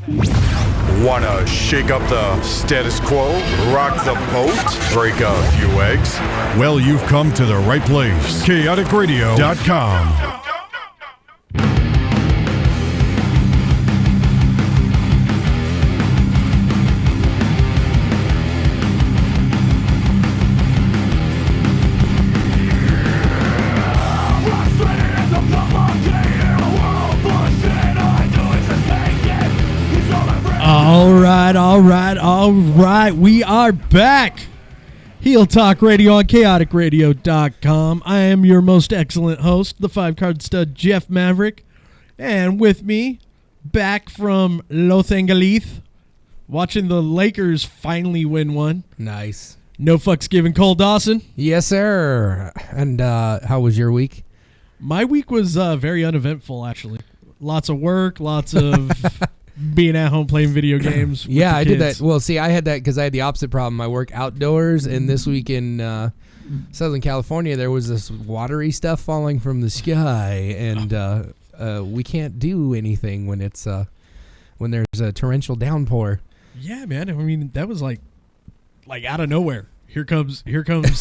Wanna shake up the status quo, rock the boat, break a few eggs? Well, you've come to the right place. ChaoticRadio.com. All right. We are back. Heel Talk Radio on ChaoticRadio.com. I am your most excellent host, the 5-card stud, Jeff Maverick. And with me, back from Los Angeles, watching the Lakers finally win one. Nice. No fucks given, Cole Dawson. Yes, sir. And how was your week? My week was very uneventful, actually. Lots of work, lots of being at home playing video games. Yeah, I did that. Well, see, I had that because I had the opposite problem. I work outdoors, and this week in Southern California, there was this watery stuff falling from the sky, and we can't do anything when it's when there's a torrential downpour. Yeah, man. I mean, that was like out of nowhere. Here comes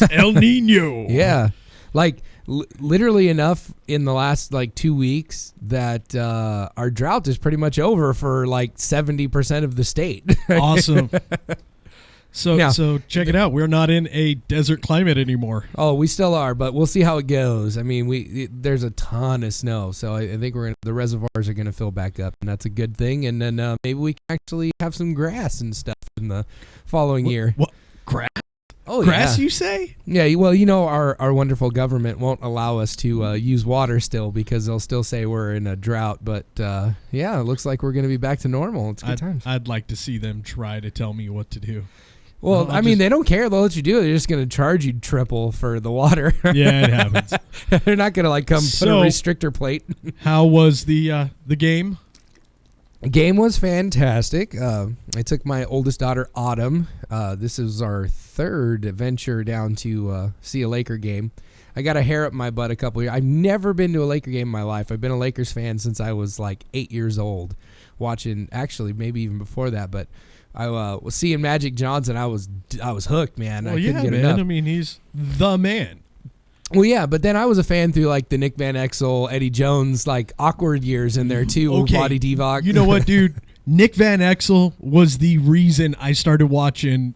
El Nino. Yeah. Like, literally enough in the last, 2 weeks that our drought is pretty much over for, 70% of the state. Awesome. So Now, so check it out. We're not in a desert climate anymore. Oh, we still are, but we'll see how it goes. I mean, there's a ton of snow, so I think the reservoirs are going to fill back up, and that's a good thing. And then maybe we can actually have some grass and stuff in the following year. What? Grass? Oh, Grass, yeah. you say? Yeah, well, our wonderful government won't allow us to use water still because they'll still say we're in a drought. But, yeah, it looks like we're going to be back to normal. It's good times. I'd like to see them try to tell me what to do. Well, I mean, they don't care. They'll let you do it. They're just going to charge you triple for the water. Yeah, it happens. They're not going to, come put a restrictor plate. How was the game? Game was fantastic. I took my oldest daughter, Autumn. This is our third venture down to see a Laker game. I got a hair up my butt a couple years. I've never been to a Laker game in my life. I've been a Lakers fan since I was 8 years old, watching, actually maybe even before that. But I was seeing Magic Johnson. I was hooked, man. Well, I couldn't get man. enough. I mean, he's the man. Well, yeah, but then I was a fan through the Nick Van Exel, Eddie Jones, awkward years in there too. Okay. Vlade Divac. You know what, dude? Nick Van Exel was the reason I started watching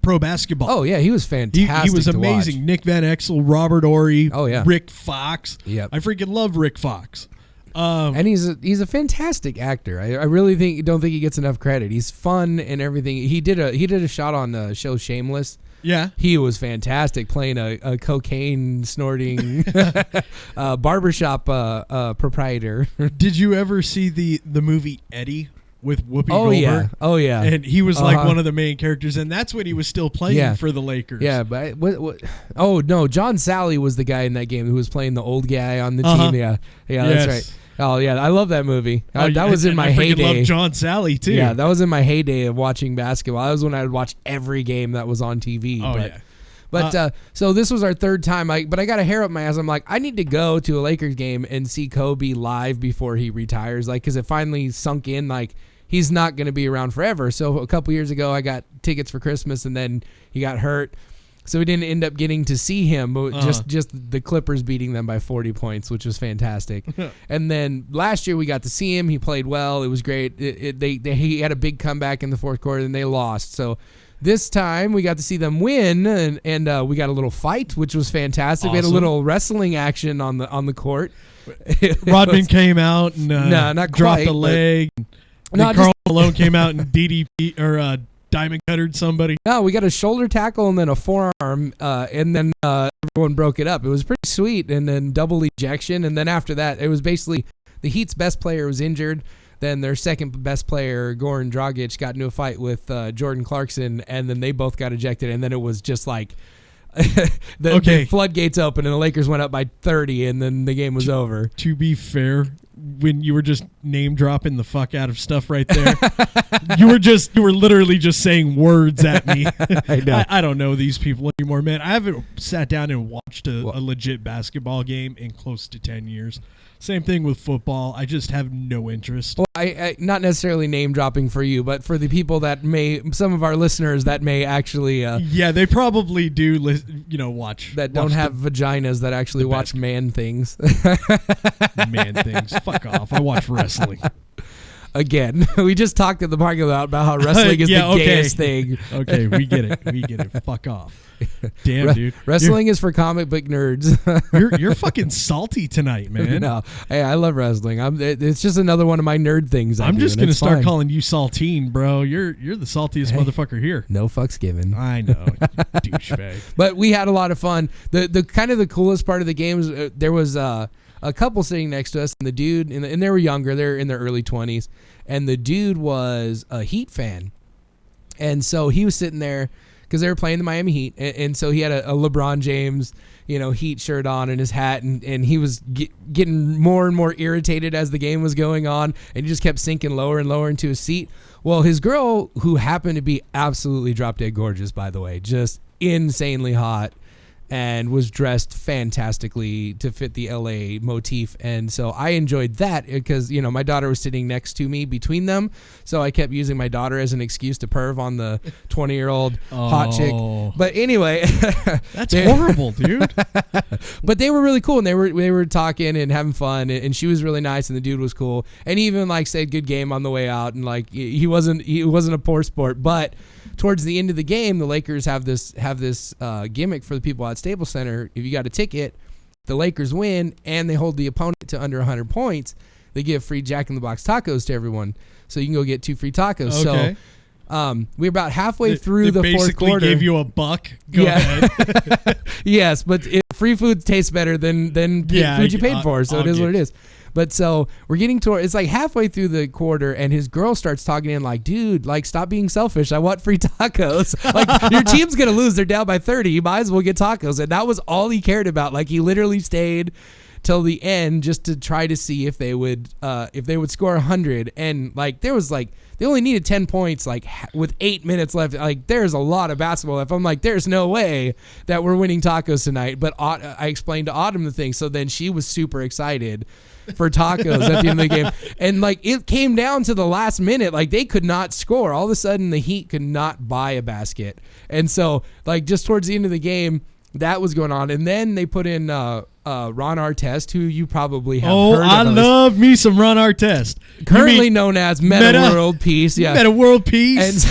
pro basketball. Oh yeah, he was fantastic. He was amazing. To watch. Nick Van Exel, Robert Horry, Oh, yeah. Rick Fox. Yep. I freaking love Rick Fox. And he's a fantastic actor. I really don't think he gets enough credit. He's fun and everything. He did a shot on the show Shameless. Yeah. He was fantastic playing a cocaine snorting barbershop proprietor. Did you ever see the movie Eddie with Whoopi Oh Goldberg? yeah. Oh yeah. And he was one of the main characters, and that's when he was still playing for the Lakers. Yeah, but what? Oh no, John Sally was the guy in that game who was playing the old guy on the team. Yeah, that's right. Oh yeah, I love that movie. That was in my I heyday. Love John Sally too. Yeah, that was in my heyday of watching basketball. That was when I would watch every game that was on TV. Oh yeah. But so this was our third time. But I got a hair up my ass. I'm like, I need to go to a Lakers game and see Kobe live before he retires. Because it finally sunk in. He's not going to be around forever. So a couple years ago, I got tickets for Christmas, and then he got hurt. So we didn't end up getting to see him, but just the Clippers beating them by 40 points, which was fantastic. And then last year we got to see him. He played well. It was great. He had a big comeback in the fourth quarter, and they lost. So this time we got to see them win, and we got a little fight, which was fantastic. Awesome. We had a little wrestling action on the court. Rodman came out and not dropped quite, a leg. No, Karl Malone came out and DDP or diamond cuttered somebody. No, we got a shoulder tackle and then a forearm, and then everyone broke it up. It was pretty sweet, and then double ejection, and then after that, it was basically the Heat's best player was injured. Then their second best player, Goran Dragic, got into a fight with Jordan Clarkson, and then they both got ejected, and then it was just the floodgates opened, and the Lakers went up by 30, and then the game was over. To be fair, when you were just name dropping the fuck out of stuff right there, you were literally just saying words at me. I know. I don't know these people anymore, man. I haven't sat down and watched a legit basketball game in close to 10 years. Same thing with football. I just have no interest. Well, I not necessarily name dropping for you, but for the people that some of our listeners that may actually Yeah, they probably do. Watch that don't watch have vaginas that actually watch man things. the man things. Fuck off. I watch wrestling. Again, we just talked at the parking lot about how wrestling is the gayest thing. Okay, we get it. Fuck off. Damn, dude. Wrestling is for comic book nerds. You're fucking salty tonight, man. No, hey, I love wrestling. It's just another one of my nerd things. I'm just gonna start calling you Saltine, bro. You're the saltiest motherfucker here. No fucks given. I know, douchebag. But we had a lot of fun. The kind of the coolest part of the game was there was a couple sitting next to us, and the dude, and they were younger. They're in their early 20s, and the dude was a Heat fan, and so he was sitting there because they were playing the Miami Heat, and so he had a LeBron James, Heat shirt on and his hat, and he was getting more and more irritated as the game was going on, and he just kept sinking lower and lower into his seat. Well, his girl, who happened to be absolutely drop dead gorgeous, by the way, just insanely hot, and was dressed fantastically to fit the LA motif. And so I enjoyed that because, my daughter was sitting next to me between them. So I kept using my daughter as an excuse to perv on the 20-year-old hot chick. But anyway. That's horrible, dude. But they were really cool, and they were talking and having fun, and she was really nice, and the dude was cool. And he even said good game on the way out, and he wasn't a poor sport. But towards the end of the game, the Lakers have this gimmick for the people at Staples Center. If you got a ticket, the Lakers win, and they hold the opponent to under 100 points. They give free Jack in the Box tacos to everyone, so you can go get 2 free tacos. Okay. So we're about halfway through the fourth quarter. Basically gave you $1. Go ahead. Yes, but free food tastes better than food you paid for, so it is what it is. But so we're getting to it's halfway through the quarter, and his girl starts talking in dude, stop being selfish. I want free tacos. Your team's gonna lose. They're down by 30. You might as well get tacos. And that was all he cared about. He literally stayed till the end just to try to see if they would score 100. And there was they only needed 10 points with 8 minutes left. There's a lot of basketball left. I'm there's no way that we're winning tacos tonight. But I explained to Autumn the thing, so then she was super excited for tacos at the end of the game. And it came down to the last minute. They could not score. All of a sudden the Heat could not buy a basket. And so just towards the end of the game, that was going on. And then they put in Ron Artest, who you probably have heard of. I love me some Ron Artest. Currently known as Meta World Peace. Yeah. Meta World Peace.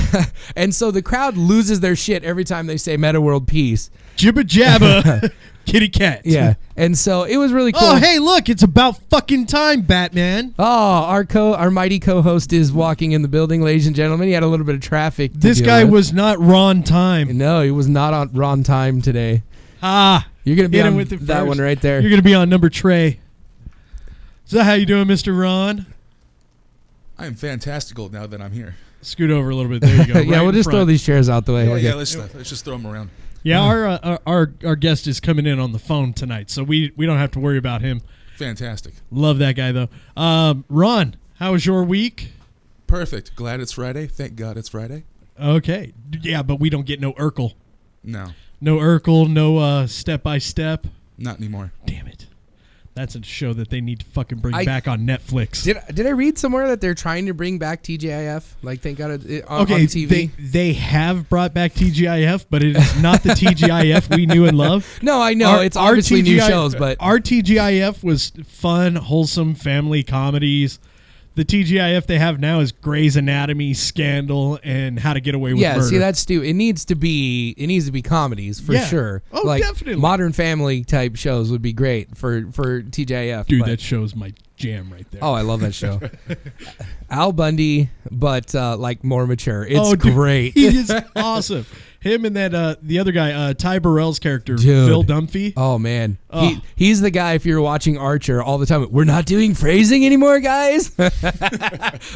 And so the crowd loses their shit every time they say Meta World Peace. Jibba jabba. Kitty cat. Yeah. And so it was really cool. Oh, hey, look, it's about fucking time, Batman. Oh, our mighty co-host is walking in the building, ladies and gentlemen. He had a little bit of traffic. This guy was not Ron Time. No, he was not on Ron Time today. You're going to be on with that one right there. You're going to be on number tray. Is that how you doing, Mr. Ron? I am fantastical now that I'm here. Scoot over a little bit. There you go. Yeah, we'll just throw these chairs out the way. Yeah, let's just throw them around. Yeah, our guest is coming in on the phone tonight, so we don't have to worry about him. Fantastic. Love that guy, though. Ron, how was your week? Perfect. Glad it's Friday. Thank God it's Friday. Okay. Yeah, but we don't get no Urkel. No. No Urkel, no step-by-step. Not anymore. Damn it. That's a show that they need to fucking bring back on Netflix. Did I read somewhere that they're trying to bring back TGIF? Thank God on TV? They have brought back TGIF, but it is not the TGIF we knew and loved. No, I know. It's obviously new shows, but our TGIF was fun, wholesome family comedies. The TGIF they have now is Grey's Anatomy, Scandal, and How to Get Away with Murder. Yeah, see, that's Stu. It needs to be comedies for sure. Oh, definitely. Modern Family type shows would be great for TGIF. Dude, that show's my jam right there. Oh, I love that show. Al Bundy, but more mature. It's great. He is awesome. Him and that the other guy, Ty Burrell's character, Dude. Phil Dunphy. Oh man, he's the guy. If you're watching Archer all the time, we're not doing phrasing anymore, guys.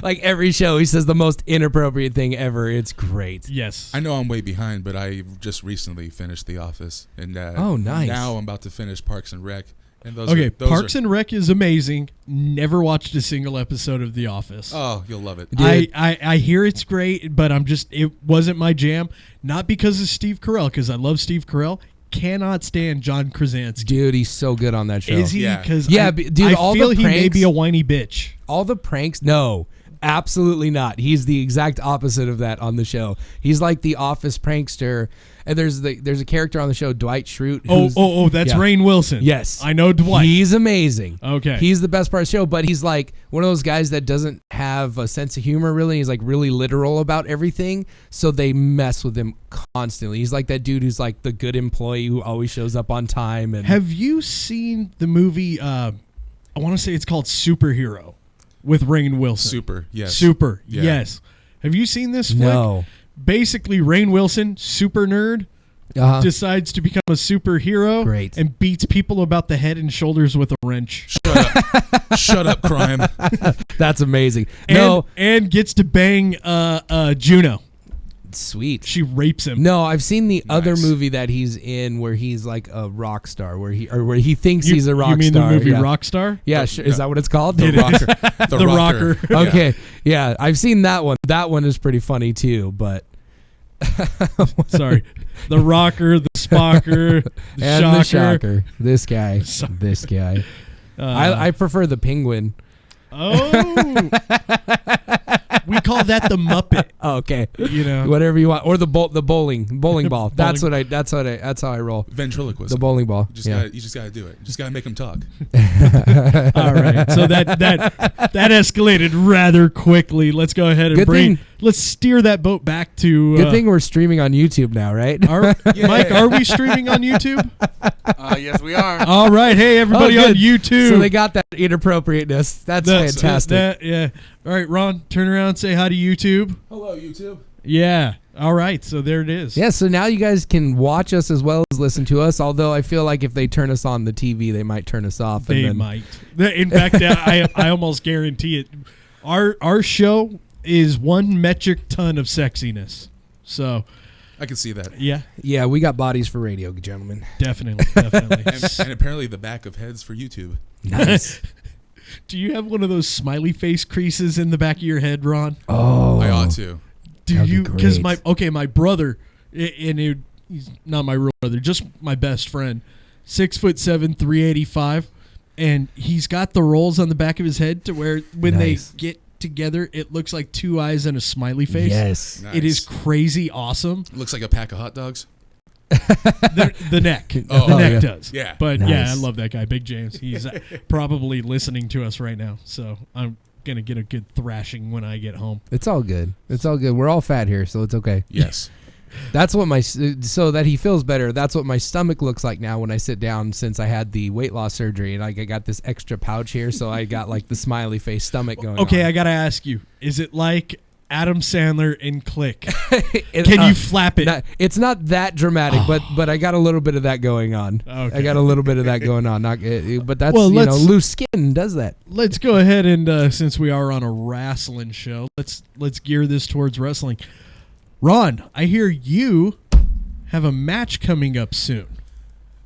Every show, he says the most inappropriate thing ever. It's great. Yes, I know I'm way behind, but I just recently finished The Office, and oh nice. Now I'm about to finish Parks and Rec. And Parks and Rec is amazing. Never watched a single episode of The Office. Oh, you'll love it. I hear it's great, but it wasn't my jam. Not because of Steve Carell, because I love Steve Carell. cannot stand John Krasinski. Dude, he's so good on that show. Is he? Yeah. Because Yeah, dude, I all the feel he may pranks- be a whiny bitch. All the pranks, no, absolutely not. He's the exact opposite of that on the show. He's like the office prankster. And there's a character on the show, Dwight Schrute. Oh, that's yeah. Rainn Wilson. Yes. I know Dwight. He's amazing. Okay. He's the best part of the show, but he's like one of those guys that doesn't have a sense of humor really. He's like really literal about everything. So they mess with him constantly. He's like that dude who's like the good employee who always shows up on time. And Have you seen the movie, I want to say it's called Superhero with Rainn Wilson? Super. Yes. Super. Yeah. Yes. Have you seen this flick? No. Basically, Rainn Wilson, super nerd, Uh-huh. decides to become a superhero. Great. And beats people about the head and shoulders with a wrench. Shut up, crime. That's amazing. No, And gets to bang Juno. sweet. She rapes him. No, I've seen the other Nice. movie that he's in where he's like a rock star, where he thinks he's a rock You mean star. the movie yeah. Rockstar? Yeah, is that what it's called? The rocker. The Rocker. Yeah. Okay, yeah, I've seen that one. That one is pretty funny too, but Sorry. The Rocker, the Spocker, the and Shocker. the shocker, this guy, Sorry. this guy. I prefer the penguin. Oh. We call that the Muppet. Oh, okay, You know. whatever you want, or the bowling ball. That's Bowling. that's how I roll. Ventriloquism. The bowling ball. You just Yeah. gotta do it. You just gotta make them talk. All right. So that escalated rather quickly. Let's go ahead and Good thing- let's steer that boat back to Good thing we're streaming on YouTube now, right? Mike, are we streaming on YouTube? Yes, we are. All right. Hey, everybody Oh, on good. YouTube. So they got that inappropriateness. That's fantastic. Yeah. All right, Ron, turn around and say hi to YouTube. Hello, YouTube. Yeah. All right. So there it is. Yeah, so now you guys can watch us as well as listen to us. Although I feel like if they turn us on the TV, they might turn us off. They and then, might. In fact, I almost guarantee it. Our show is 1 metric ton of sexiness. So, I can see that. yeah, Yeah, we got bodies for radio, gentlemen. definitely. And apparently the back of heads for YouTube. Nice. Do you have one of those smiley face creases in the back of your head, Ron? Oh, I ought to. Do that'd be you? Because great. my brother, he's not my real brother, just my best friend, 6'7", 385, and he's got the rolls on the back of his head to where when Nice. they get together, it looks like 2 eyes and a smiley face. Yes. Nice. It is crazy awesome. Looks like a pack of hot dogs. The neck, Oh, the neck yeah. does. Yeah. But yeah, I Nice. love that guy, Big James. He's probably listening to us right now, so I'm gonna get a good thrashing when I get home. It's all good. It's all good. We're all fat here, so it's okay. Yes. That's what so that he feels better. That's what my stomach looks like now when I sit down since I had the weight loss surgery and like I got this extra pouch here, so I got like the smiley face stomach going. Okay, on. I gotta ask you: is it like Adam Sandler in Click? It- Can you flap it? It's not that dramatic, but I got a little bit of that going on. Okay. I got a little bit of that going on. But that's Well, you know, let's- loose skin does that. Let's go ahead and since we are on a wrestling show, let's gear this towards wrestling. Ron, I hear you have a match coming up soon.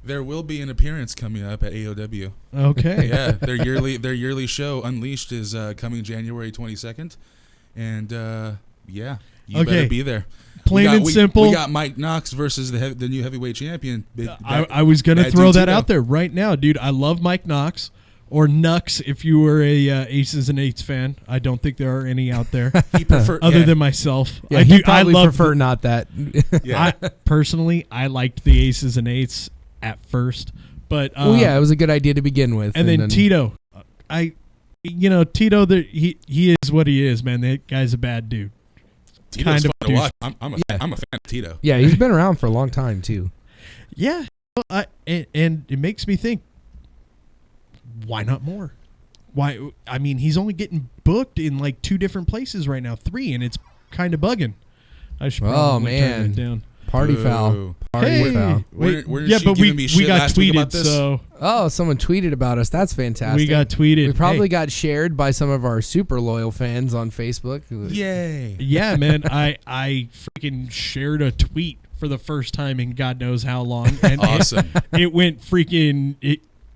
There will be an appearance coming up at AOW. Okay. Yeah, their yearly show Unleashed is coming January 22nd, and yeah, you Okay. better be there. Plain and simple. We got Mike Knox versus the new heavyweight champion. I was gonna Bad throw Dude that Tito. out there right now, dude. I love Mike Knox or Nux if you were a Aces and Eights fan. I don't think there are any out there He prefer other yeah, than myself. Yeah, I you do. I probably love prefer not that. yeah. I personally, I liked the Aces and Eights at first, but Well, yeah, it was a good idea to begin with. and then Tito, Tito, he is what he is, man. That guy's a bad dude. Tito's kind of fun to douche. watch. I'm a Yeah. fan of Tito. Yeah, he's been around for a long time too. Yeah, and it makes me think, why not more? Why? I mean, he's only getting booked in like 2 different places right now, 3, and it's kind of bugging. I should probably turn man. it down. Party Boo. foul. Party Hey, foul. wait, Weren't yeah, she but we giving me shit got last week tweeted, about this? so Oh, someone tweeted about us. That's fantastic. we got tweeted. We probably Hey, got shared by some of our super loyal fans on Facebook. Yay! yeah, man. I freaking shared a tweet for the first time in God knows how long, and Awesome. it went freaking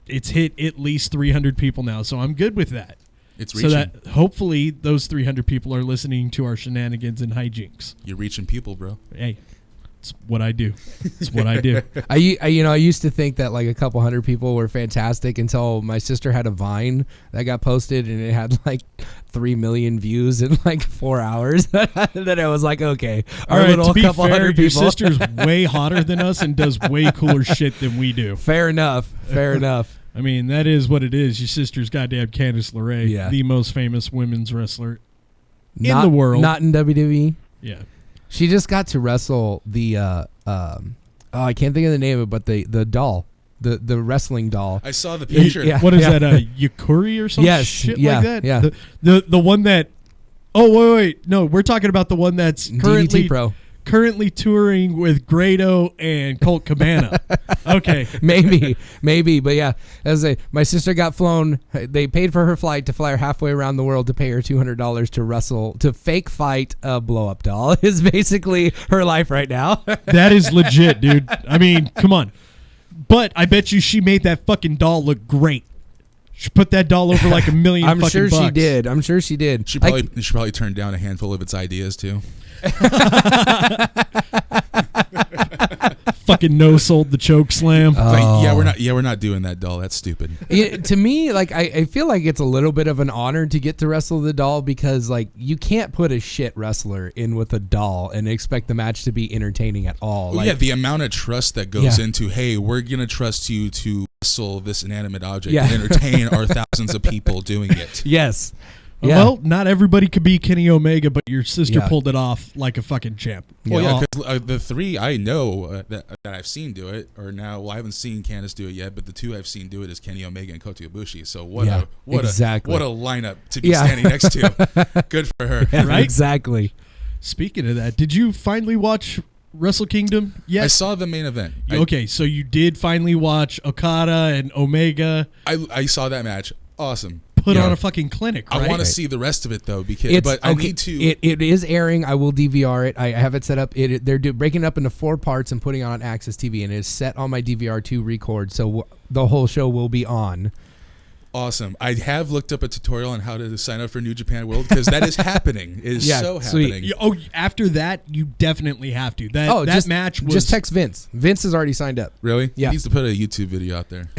it's hit at least 300 people now, so I'm good with that. It's So reaching. that hopefully those 300 people are listening to our shenanigans and hijinks. You're reaching people, bro. Hey, It's what I do. It's what I do. I used to think that like a couple hundred people were fantastic until my sister had a Vine that got posted and it had like 3 million views in like 4 hours. Then I was like, okay, All right, to be couple fair, hundred your people. sister's way hotter than us and does way cooler shit than we do. Fair enough. Fair enough. I mean, that is what it is. Your sister's goddamn Candice LeRae, Yeah. the most famous women's wrestler Not, in the world. Not in WWE. Yeah. She just got to wrestle the I can't think of the name of it, but the doll, the wrestling doll. I saw the picture. Yeah. What is that, Yukuri or some Yes, shit yeah, like that? yeah. The one that... Oh, wait. No, we're talking about the one that's DDT Pro. currently touring with Grado and Colt Cabana. Okay. maybe, but yeah, as my sister got flown, they paid for her flight to fly her halfway around the world to pay her $200 to wrestle, to fake fight a blow up doll. Is basically her life right now. That is legit, dude. I mean, come on. But I bet you she made that fucking doll look great. She put that doll over like $1 million I'm fucking sure bucks. she did. I'm sure she did. She probably turned down a handful of its ideas too. Fucking no sold the choke slam. Like, we're not doing that, doll. That's stupid. To me, like I feel like it's a little bit of an honor to get to wrestle the doll because like you can't put a shit wrestler in with a doll and expect the match to be entertaining at all. Well, Like, yeah, the amount of trust that goes Yeah. into, hey, we're gonna trust you to wrestle this inanimate object Yeah. and entertain our thousands of people doing it. Yes. Yeah. Well, not everybody could be Kenny Omega, but your sister Yeah. pulled it off like a fucking champ. Well, Yeah. yeah, because the three I know that I've seen do it, or now, well, I haven't seen Candice do it yet, but the two I've seen do it is Kenny Omega and Kota Ibushi. So what Yeah, a exactly. lineup to be Yeah. standing next to. Good for her. Yeah, Right? Exactly. Speaking of that, did you finally watch Wrestle Kingdom yet? I saw the main event. Okay, so you did finally watch Okada and Omega I saw that match. Awesome. put Yeah. on a fucking clinic, right? I want to see the rest of it though, because I need to. It is airing. I will DVR it. I have it set up. They're breaking it up into 4 parts and putting it on Access TV, and it is set on my DVR to record, so the whole show will be on. Awesome. I have looked up a tutorial on how to sign up for New Japan World because that is happening. It is Yeah, so sweet. happening. Oh, after that, you definitely have to. That match was just text Vince. Vince is already signed up. Really? Yeah. He needs to put a YouTube video out there.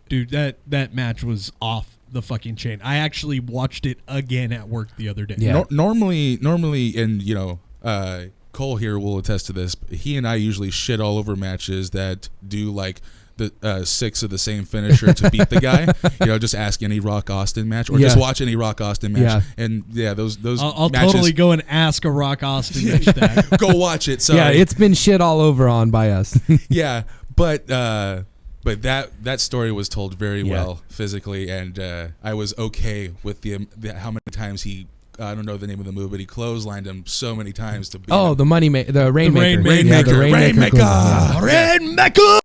dude. That match was off the fucking chain. I actually watched it again at work the other day. Yeah. Normally, and Cole here will attest to this. He and I usually shit all over matches that do like the 6 of the same finisher to beat the guy. Just ask any Rock Austin match or just watch any Rock Austin match. Yeah. And yeah, those I'll matches, totally go and ask a Rock Austin match that. go watch it. Sorry. Yeah, it's been shit all over on by us. Yeah, but that story was told very Yeah. well physically, and I was okay with the how many times he. I don't know the name of the move, but he clotheslined him so many times to beat him. the Rainmaker. Rainmaker. Yeah, the Rainmaker.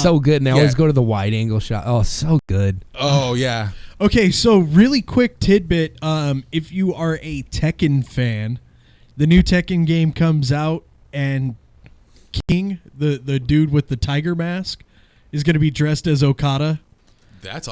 So good, and I always Yeah. go to the wide angle shot. Oh, so good. Oh yeah. Okay, so really quick tidbit. If you are a Tekken fan, the new Tekken game comes out, and King, the dude with the tiger mask, is going to be dressed as Okada.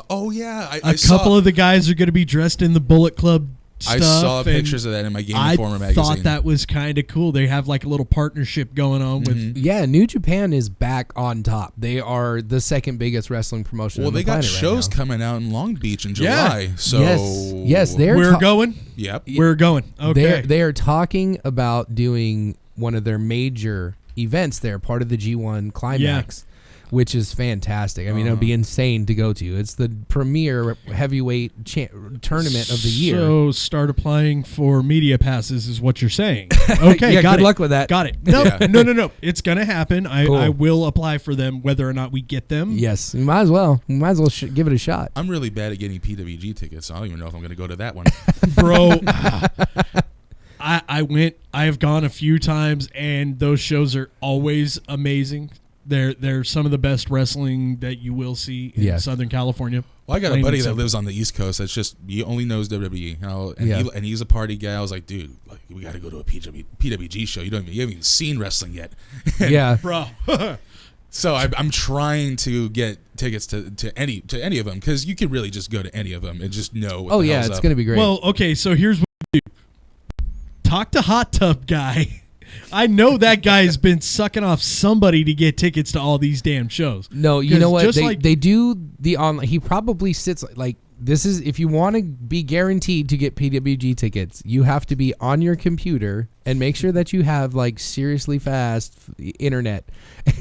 Oh yeah. A couple of the guys are going to be dressed in the Bullet Club stuff. I saw and pictures of that in my Game I Informer magazine. thought that was kind of cool. They have like a little partnership going on with. Yeah, New Japan is back on top. They are the second biggest wrestling promotion. Well, on the they got planet shows right now. coming out in Long Beach in Yeah. July. So Yes, they're We're going. Yep. We're going. Okay. They are talking about doing one of their major events there, part of the G1 Climax, which is fantastic. I mean, it'll be insane to go to. It's the premier heavyweight tournament of the year. So start applying for media passes is what you're saying. Okay, Yeah, got good it. luck with that. Got it. No, Yeah. no. It's gonna happen. Cool. I will apply for them, whether or not we get them. Yes, you might as well. You might as well give it a shot. I'm really bad at getting PWG tickets. So I don't even know if I'm going to go to that one. Bro. I went. I have gone a few times, and those shows are always amazing. They're some of the best wrestling that you will see in Yeah. Southern California. Well, I got a Plain buddy and that simple. lives on the East Coast. That's just he only knows WWE, Yeah. and he's a party guy. I was like, dude, like we got to go to a PWG show. You haven't even seen wrestling yet. Yeah. Bro. So I'm trying to get tickets to any of them because you could really just go to any of them and just know. What Oh the yeah, hell's it's up. gonna be great. Well, okay, so here's what you do. Talk to Hot Tub Guy I know that guy's been sucking off somebody to get tickets to all these damn shows. No, you know what? Just They do the online. He probably sits like this is if you want to be guaranteed to get PWG tickets, you have to be on your computer and make sure that you have like seriously fast internet.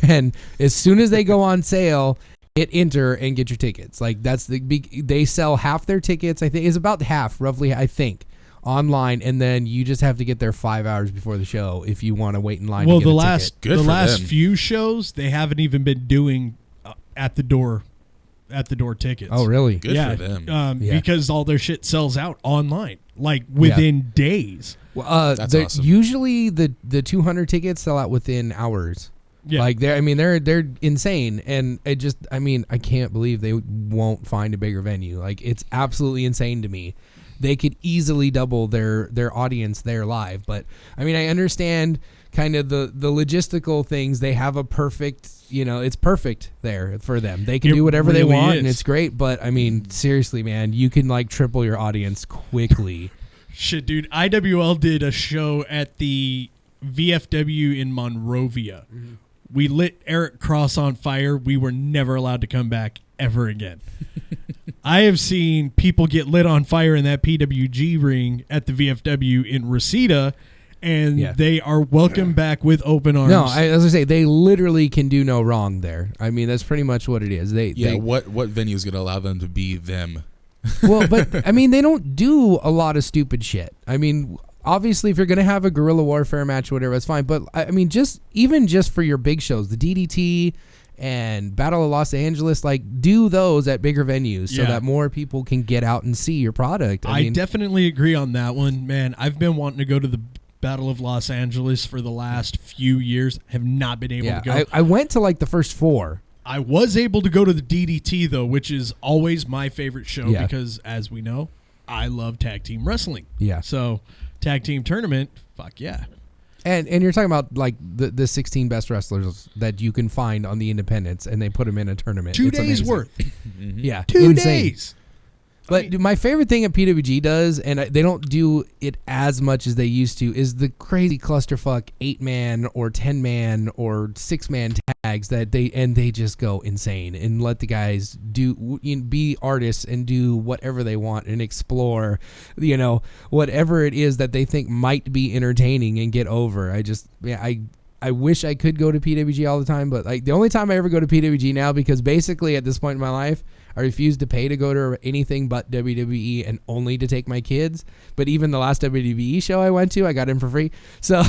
And as soon as they go on sale, hit enter and get your tickets. Like that's they sell half their tickets. I think it's about half, roughly. I think. Online, and then you just have to get there 5 hours before the show if you want to wait in line. Well, to get the a last ticket. the last few shows they haven't even been doing at the door tickets. Oh, really? Good for them. Because all their shit sells out online, like within days. Well, That's awesome. Usually the 200 tickets sell out within hours. Yeah. Like they're insane, and it just I can't believe they won't find a bigger venue. Like it's absolutely insane to me. They could easily double their audience there live, but I understand kind of the logistical things. They have a perfect, it's perfect there for them. They can do whatever they really want, is. and it's great. But seriously, man, you can like triple your audience quickly. Shit, dude. IWL did a show at the VFW in Monrovia. Mm-hmm. We lit Eric Cross on fire. We were never allowed to come back ever again. I have seen people get lit on fire in that PWG ring at the VFW in Reseda, and they are welcomed back with open arms. No, as I say, they literally can do no wrong there. That's pretty much what it is. What venue is going to allow them to be them? Well, but they don't do a lot of stupid shit. Obviously, if you're going to have a guerrilla warfare match or whatever, that's fine. But just for your big shows, the DDT and Battle of Los Angeles, like do those at bigger venues so that more people can get out and see your product. I definitely agree on that one, man. I've been wanting to go to the Battle of Los Angeles for the last few years. Have not been able to go. I went to like the first 4. I was able to go to the DDT though, which is always my favorite show because, as we know, I love tag team wrestling. Yeah. So tag team tournament, fuck yeah. And you're talking about like the 16 best wrestlers that you can find on the independents, and they put them in a tournament. 2 It's days amazing. worth. Yeah, 2 insane. days. But my favorite thing at PWG does, and they don't do it as much as they used to, is the crazy clusterfuck 8-man or 10-man or 6-man tags that they just go insane and let the guys be artists and do whatever they want and explore, whatever it is that they think might be entertaining and get over. I wish I could go to PWG all the time, but like the only time I ever go to PWG now, because basically at this point in my life, I refuse to pay to go to anything but WWE and only to take my kids. But even the last WWE show I went to, I got in for free. So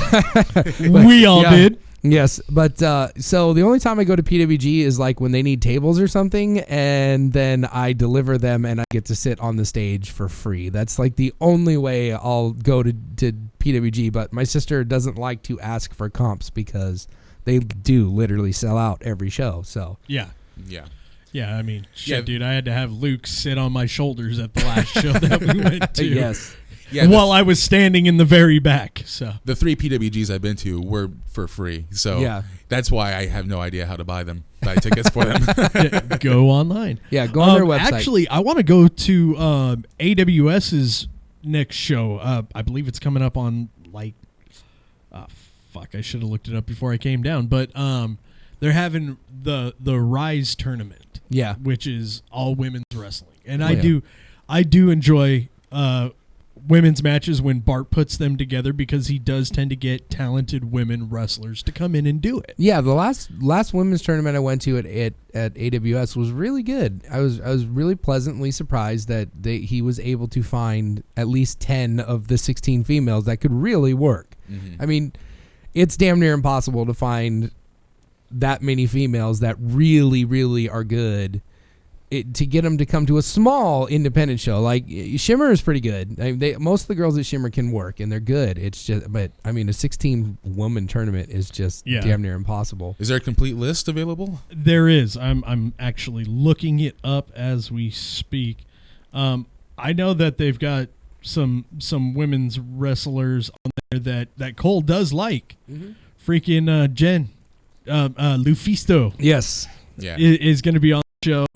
We all did. Yes, but so the only time I go to PWG is like when they need tables or something, and then I deliver them and I get to sit on the stage for free. That's like the only way I'll go to PWG, but my sister doesn't like to ask for comps because they do literally sell out every show. So Yeah. Yeah. Yeah, shit, dude. I had to have Luke sit on my shoulders at the last show that we went to. Yes. Yeah, while I was standing in the very back. So the 3 PWGs I've been to were for free. So that's why I have no idea how to buy tickets for them. Go online. Yeah, go on their website. Actually, I want to go to AWS's next show. I believe it's coming up on like, I should have looked it up before I came down. But they're having the Rise tournament. Yeah, which is all women's wrestling, and I do enjoy women's matches when Bart puts them together because he does tend to get talented women wrestlers to come in and do it. Yeah, the last women's tournament I went to at AWS was really good. I was really pleasantly surprised that he was able to find at least 10 of the 16 females that could really work. Mm-hmm. It's damn near impossible to find that many females that really, really are good to get them to come to a small independent show. Like Shimmer is pretty good. Most of the girls at Shimmer can work and they're good. It's just, but a 16 woman tournament is just damn near impossible. Is there a complete list available? There is. I'm actually looking it up as we speak. I know that they've got some women's wrestlers on there that Cole does like. Mm-hmm. Freaking Jen. Lufisto, yes, is going to be on the show.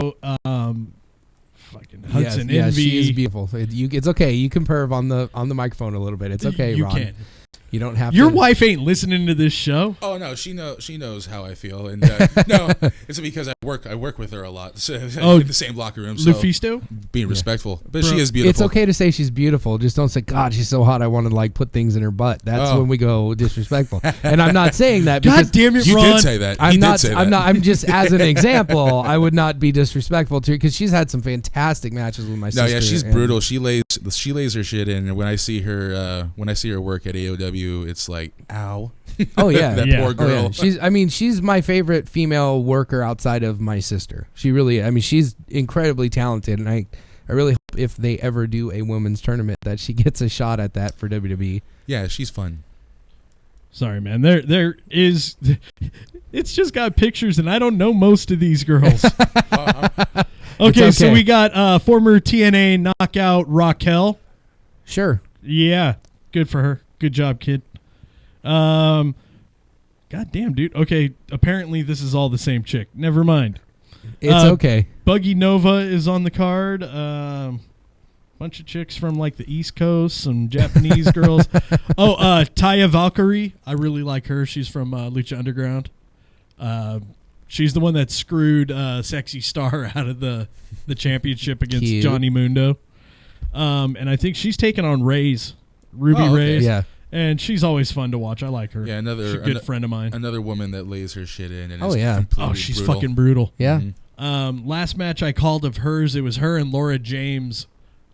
Fucking Hudson Envy. She is beautiful. It's okay. You can perv on the microphone a little bit. It's okay, you Ron. can. You don't have Your to. wife ain't listening to this show. Oh no, she knows how I feel, and no, it's because I work with her a lot, so Oh, in the same locker room. So Lufisto? being respectful, but Bro, she is beautiful. It's okay to say she's beautiful. Just don't say, God, she's so hot. I want to like put things in her butt. That's Oh. when we go disrespectful. And I'm not saying that God because damn it, You Ron. did say that. I'm He not. did say that. I'm not. I'm just as an example. I would not be disrespectful to her because she's had some fantastic matches with my sister. No, yeah, she's and- brutal. She lays her shit in, and when I see her work at AOW, it's like, ow. Oh yeah, That Yeah. poor Oh, girl. yeah. She's my favorite female worker outside of my sister. She really, she's incredibly talented, and I really hope if they ever do a women's tournament that she gets a shot at that for WWE. Yeah, she's fun. Sorry, man. There is. It's just got pictures, and I don't know most of these girls. Okay, so okay. we got former TNA knockout Raquel. Sure. Yeah, good for her. Good job, kid. God damn, dude. Okay, apparently this is all the same chick. Never mind. It's okay. Buggy Nova is on the card. Bunch of chicks from like the East Coast, some Japanese girls. Oh, Taya Valkyrie. I really like her. She's from Lucha Underground. She's the one that screwed Sexy Star out of the championship against Cute. Johnny Mundo. And I think she's taken on Ruby Oh, okay. Reyes. Yeah. And she's always fun to watch. I like her. Yeah, She's a good friend of mine. Another woman that lays her shit in. And Oh, is yeah. completely Oh, she's brutal. fucking brutal. Yeah. Mhm. Last match I called of hers, it was her and Laura James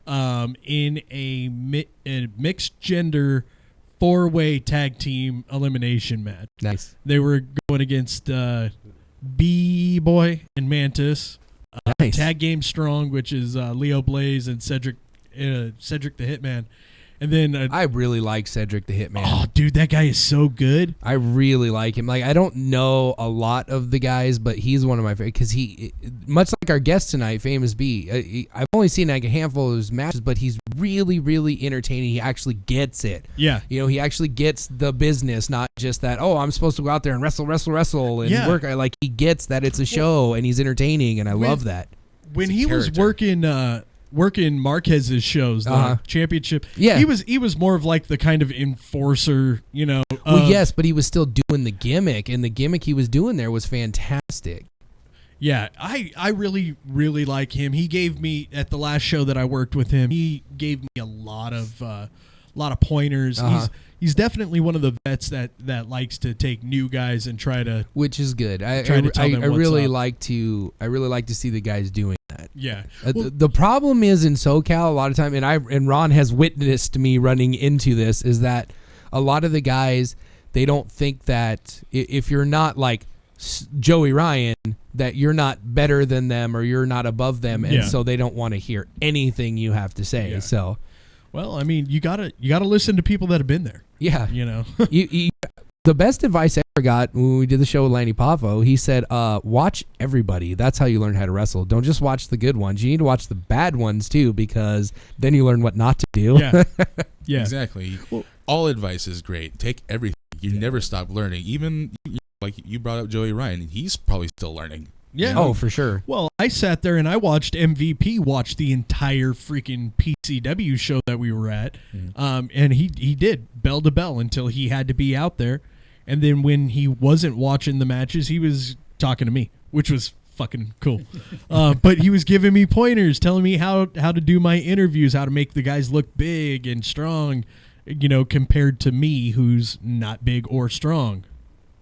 in a mixed gender 4-way tag team elimination match. Nice. They were going against B-Boy and Mantis. Nice. Tag Game Strong, which is Leo Blaze and Cedric the Hitman. And then, I really like Cedric the Hitman. oh, dude, that guy is so good. I really like him. Like, I don't know a lot of the guys, but he's one of my favorite because he, much like our guest tonight, Famous B, I've only seen like a handful of his matches, but he's really, really entertaining. He actually gets it. Yeah. You know, he actually gets the business, not just that, oh, I'm supposed to go out there and wrestle and Yeah. work. Like, he gets that it's a show and he's entertaining, and I love that. When It's he a was working Marquez's shows, the Uh-huh. championship. Yeah. he was more of like the kind of enforcer, you know. Well, of- yes, but he was still doing the gimmick, and the gimmick he was doing there was fantastic. Yeah, I really, really like him. He gave me at the last show that I worked with him. He gave me a lot of pointers. Uh-huh. He's definitely one of the vets that likes to take new guys and try to. Which is good. I Trying to tell them what's really up. like to see the guys doing that. Yeah. The problem is in SoCal a lot of time, and Ron has witnessed me running into this, is that a lot of the guys, they don't think that if you're not like Joey Ryan, that you're not better than them or you're not above them, and Yeah. so they don't want to hear anything you have to say. Yeah. So Well, I mean, you gotta listen to people that have been there. yeah, You know. the best advice I ever got when we did the show with Lanny Poffo, he said, watch everybody. That's how you learn how to wrestle. Don't just watch the good ones. You need to watch the bad ones too, because then you learn what not to do. Yeah. Yeah. Exactly. All advice is great. Take everything. You never stop learning. Even like you brought up Joey Ryan, he's probably still learning. Yeah. Oh, for sure. Well, I sat there and I watched MVP watch the entire freaking PCW show that we were at, and he did bell to bell until he had to be out there, and then when he wasn't watching the matches, he was talking to me, which was fucking cool. But he was giving me pointers, telling me how to do my interviews, how to make the guys look big and strong, you know, compared to me, who's not big or strong,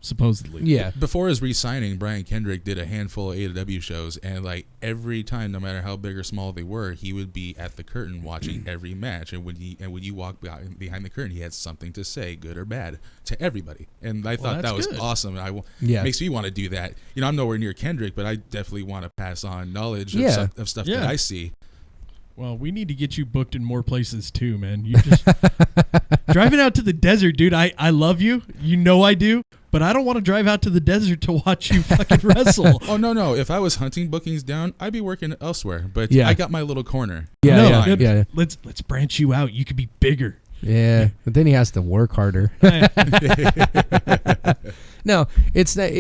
supposedly. Yeah. Before his re-signing, Brian Kendrick did a handful of AEW shows, and like every time, no matter how big or small they were, he would be at the curtain watching every match. And when you walk behind the curtain, he had something to say, good or bad, to everybody. And I thought that that's was good. awesome. And Yeah. makes me want to do that. You know, I'm nowhere near Kendrick, but I definitely want to pass on knowledge Yeah. of stuff Yeah. that I see. Well, we need to get you booked in more places too, man. You just driving out to the desert, dude. I love you. You know I do, but I don't want to drive out to the desert to watch you fucking wrestle. Oh no! If I was hunting bookings down, I'd be working elsewhere. But Yeah. I got my little corner. Yeah, No, yeah, good. yeah. Let's branch you out. You could be bigger. Yeah, but then he has to work harder. No, it's not.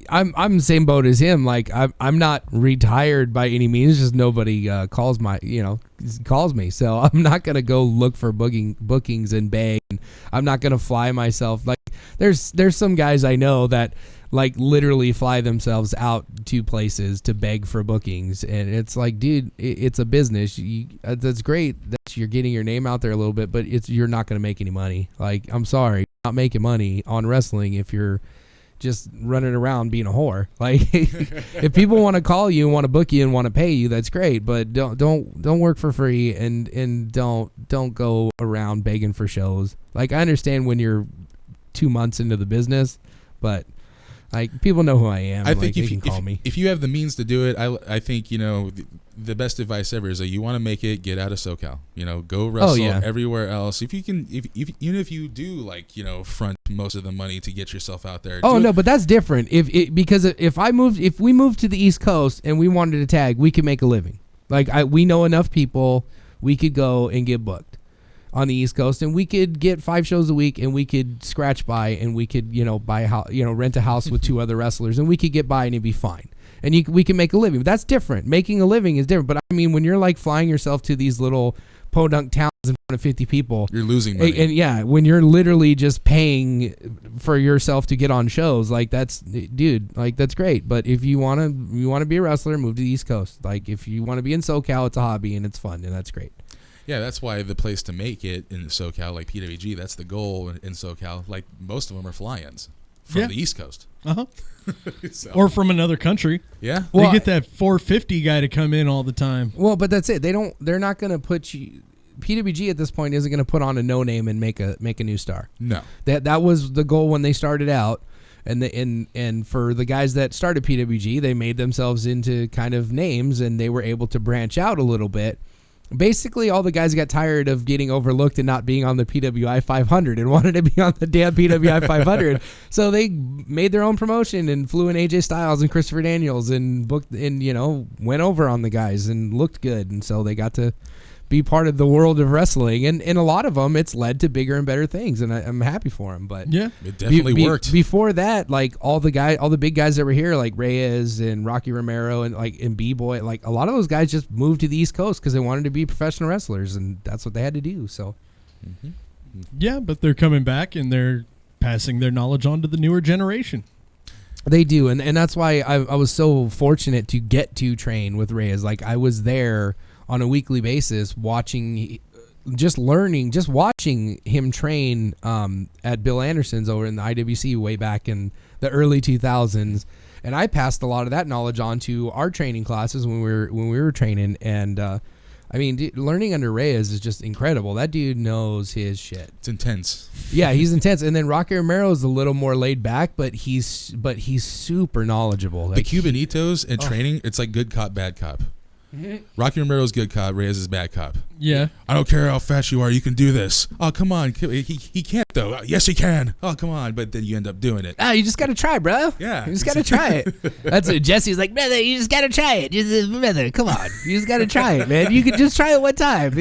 I'm the same boat as him. Like I'm not retired by any means. Just nobody calls me. So I'm not gonna go look for bookings and beg. And I'm not gonna fly myself. Like there's some guys I know that like literally fly themselves out to places to beg for bookings, and it's like, dude, it's a business. That's great that you're getting your name out there a little bit, but you're not gonna make any money. Like I'm sorry, you're not making money on wrestling if you're just running around being a whore. Like if people want to call you and want to book you and want to pay you, that's great, but don't work for free and don't go around begging for shows. Like I understand when you're 2 months into the business, but like people know who I am. I think they can call me. If you have the means to do it, I think the best advice ever is that you want to make it, get out of SoCal. Go wrestle everywhere else. If you can, even if you do like front most of the money to get yourself out there. Oh no, but that's different. Because if we moved to the East Coast and we wanted to tag, we could make a living. Like we know enough people, we could go and get booked on the East Coast, and we could get 5 shows a week, and we could scratch by, and we could buy rent a house with 2 other wrestlers, and we could get by, and it'd be fine. And we can make a living. But that's different. Making a living is different. But I mean, when you're like flying yourself to these little podunk towns in front of 50 people, you're losing money. And yeah, when you're literally just paying for yourself to get on shows, like that's great. But if you want to be a wrestler, move to the East Coast. Like if you want to be in SoCal, it's a hobby and it's fun, and that's great. Yeah, that's why the place to make it in SoCal, like PWG, that's the goal in SoCal. Like most of them are fly-ins from the East Coast. Uh-huh. So. Or from another country. Yeah. Well, they get that 450 guy to come in all the time. Well, but that's it. They're not going to put you. PWG at this point isn't going to put on a no name and make a new star. No. That was the goal when they started out. And for the guys that started PWG, they made themselves into kind of names, and they were able to branch out a little bit. Basically, all the guys got tired of getting overlooked and not being on the PWI 500 and wanted to be on the damn PWI 500. So they made their own promotion and flew in AJ Styles and Christopher Daniels and booked and went over on the guys and looked good. And so they got to be part of the world of wrestling. And a lot of them, it's led to bigger and better things. And I'm happy for them. But yeah, it definitely worked. Before that, like all the big guys that were here, like Reyes and Rocky Romero and B-Boy, like a lot of those guys just moved to the East Coast because they wanted to be professional wrestlers, and that's what they had to do. So, yeah, but they're coming back and they're passing their knowledge on to the newer generation. They do, and that's why I was so fortunate to get to train with Reyes. Like I was there on a weekly basis watching, just watching him train at Bill Anderson's over in the IWC way back in the early 2000s. And I passed a lot of that knowledge on to our training classes when we were training. And I mean, learning under Reyes is just incredible. That dude knows his shit. It's intense. Yeah, he's intense. And then Rocky Romero is a little more laid back, but he's super knowledgeable. The Cubanitos in training, it's like good cop, bad cop. Rocky Romero's good cop, Reyes is bad cop. Yeah. I don't care how fast you are, you can do this. Oh, come on. He can't, though. Yes, he can. Oh, come on. But then you end up doing it. You just got to try, bro. Yeah. You just got to try it. That's what Jesse's like, brother, you just got to try it. Brother, come on. You just got to try it, man. You can just try it one time.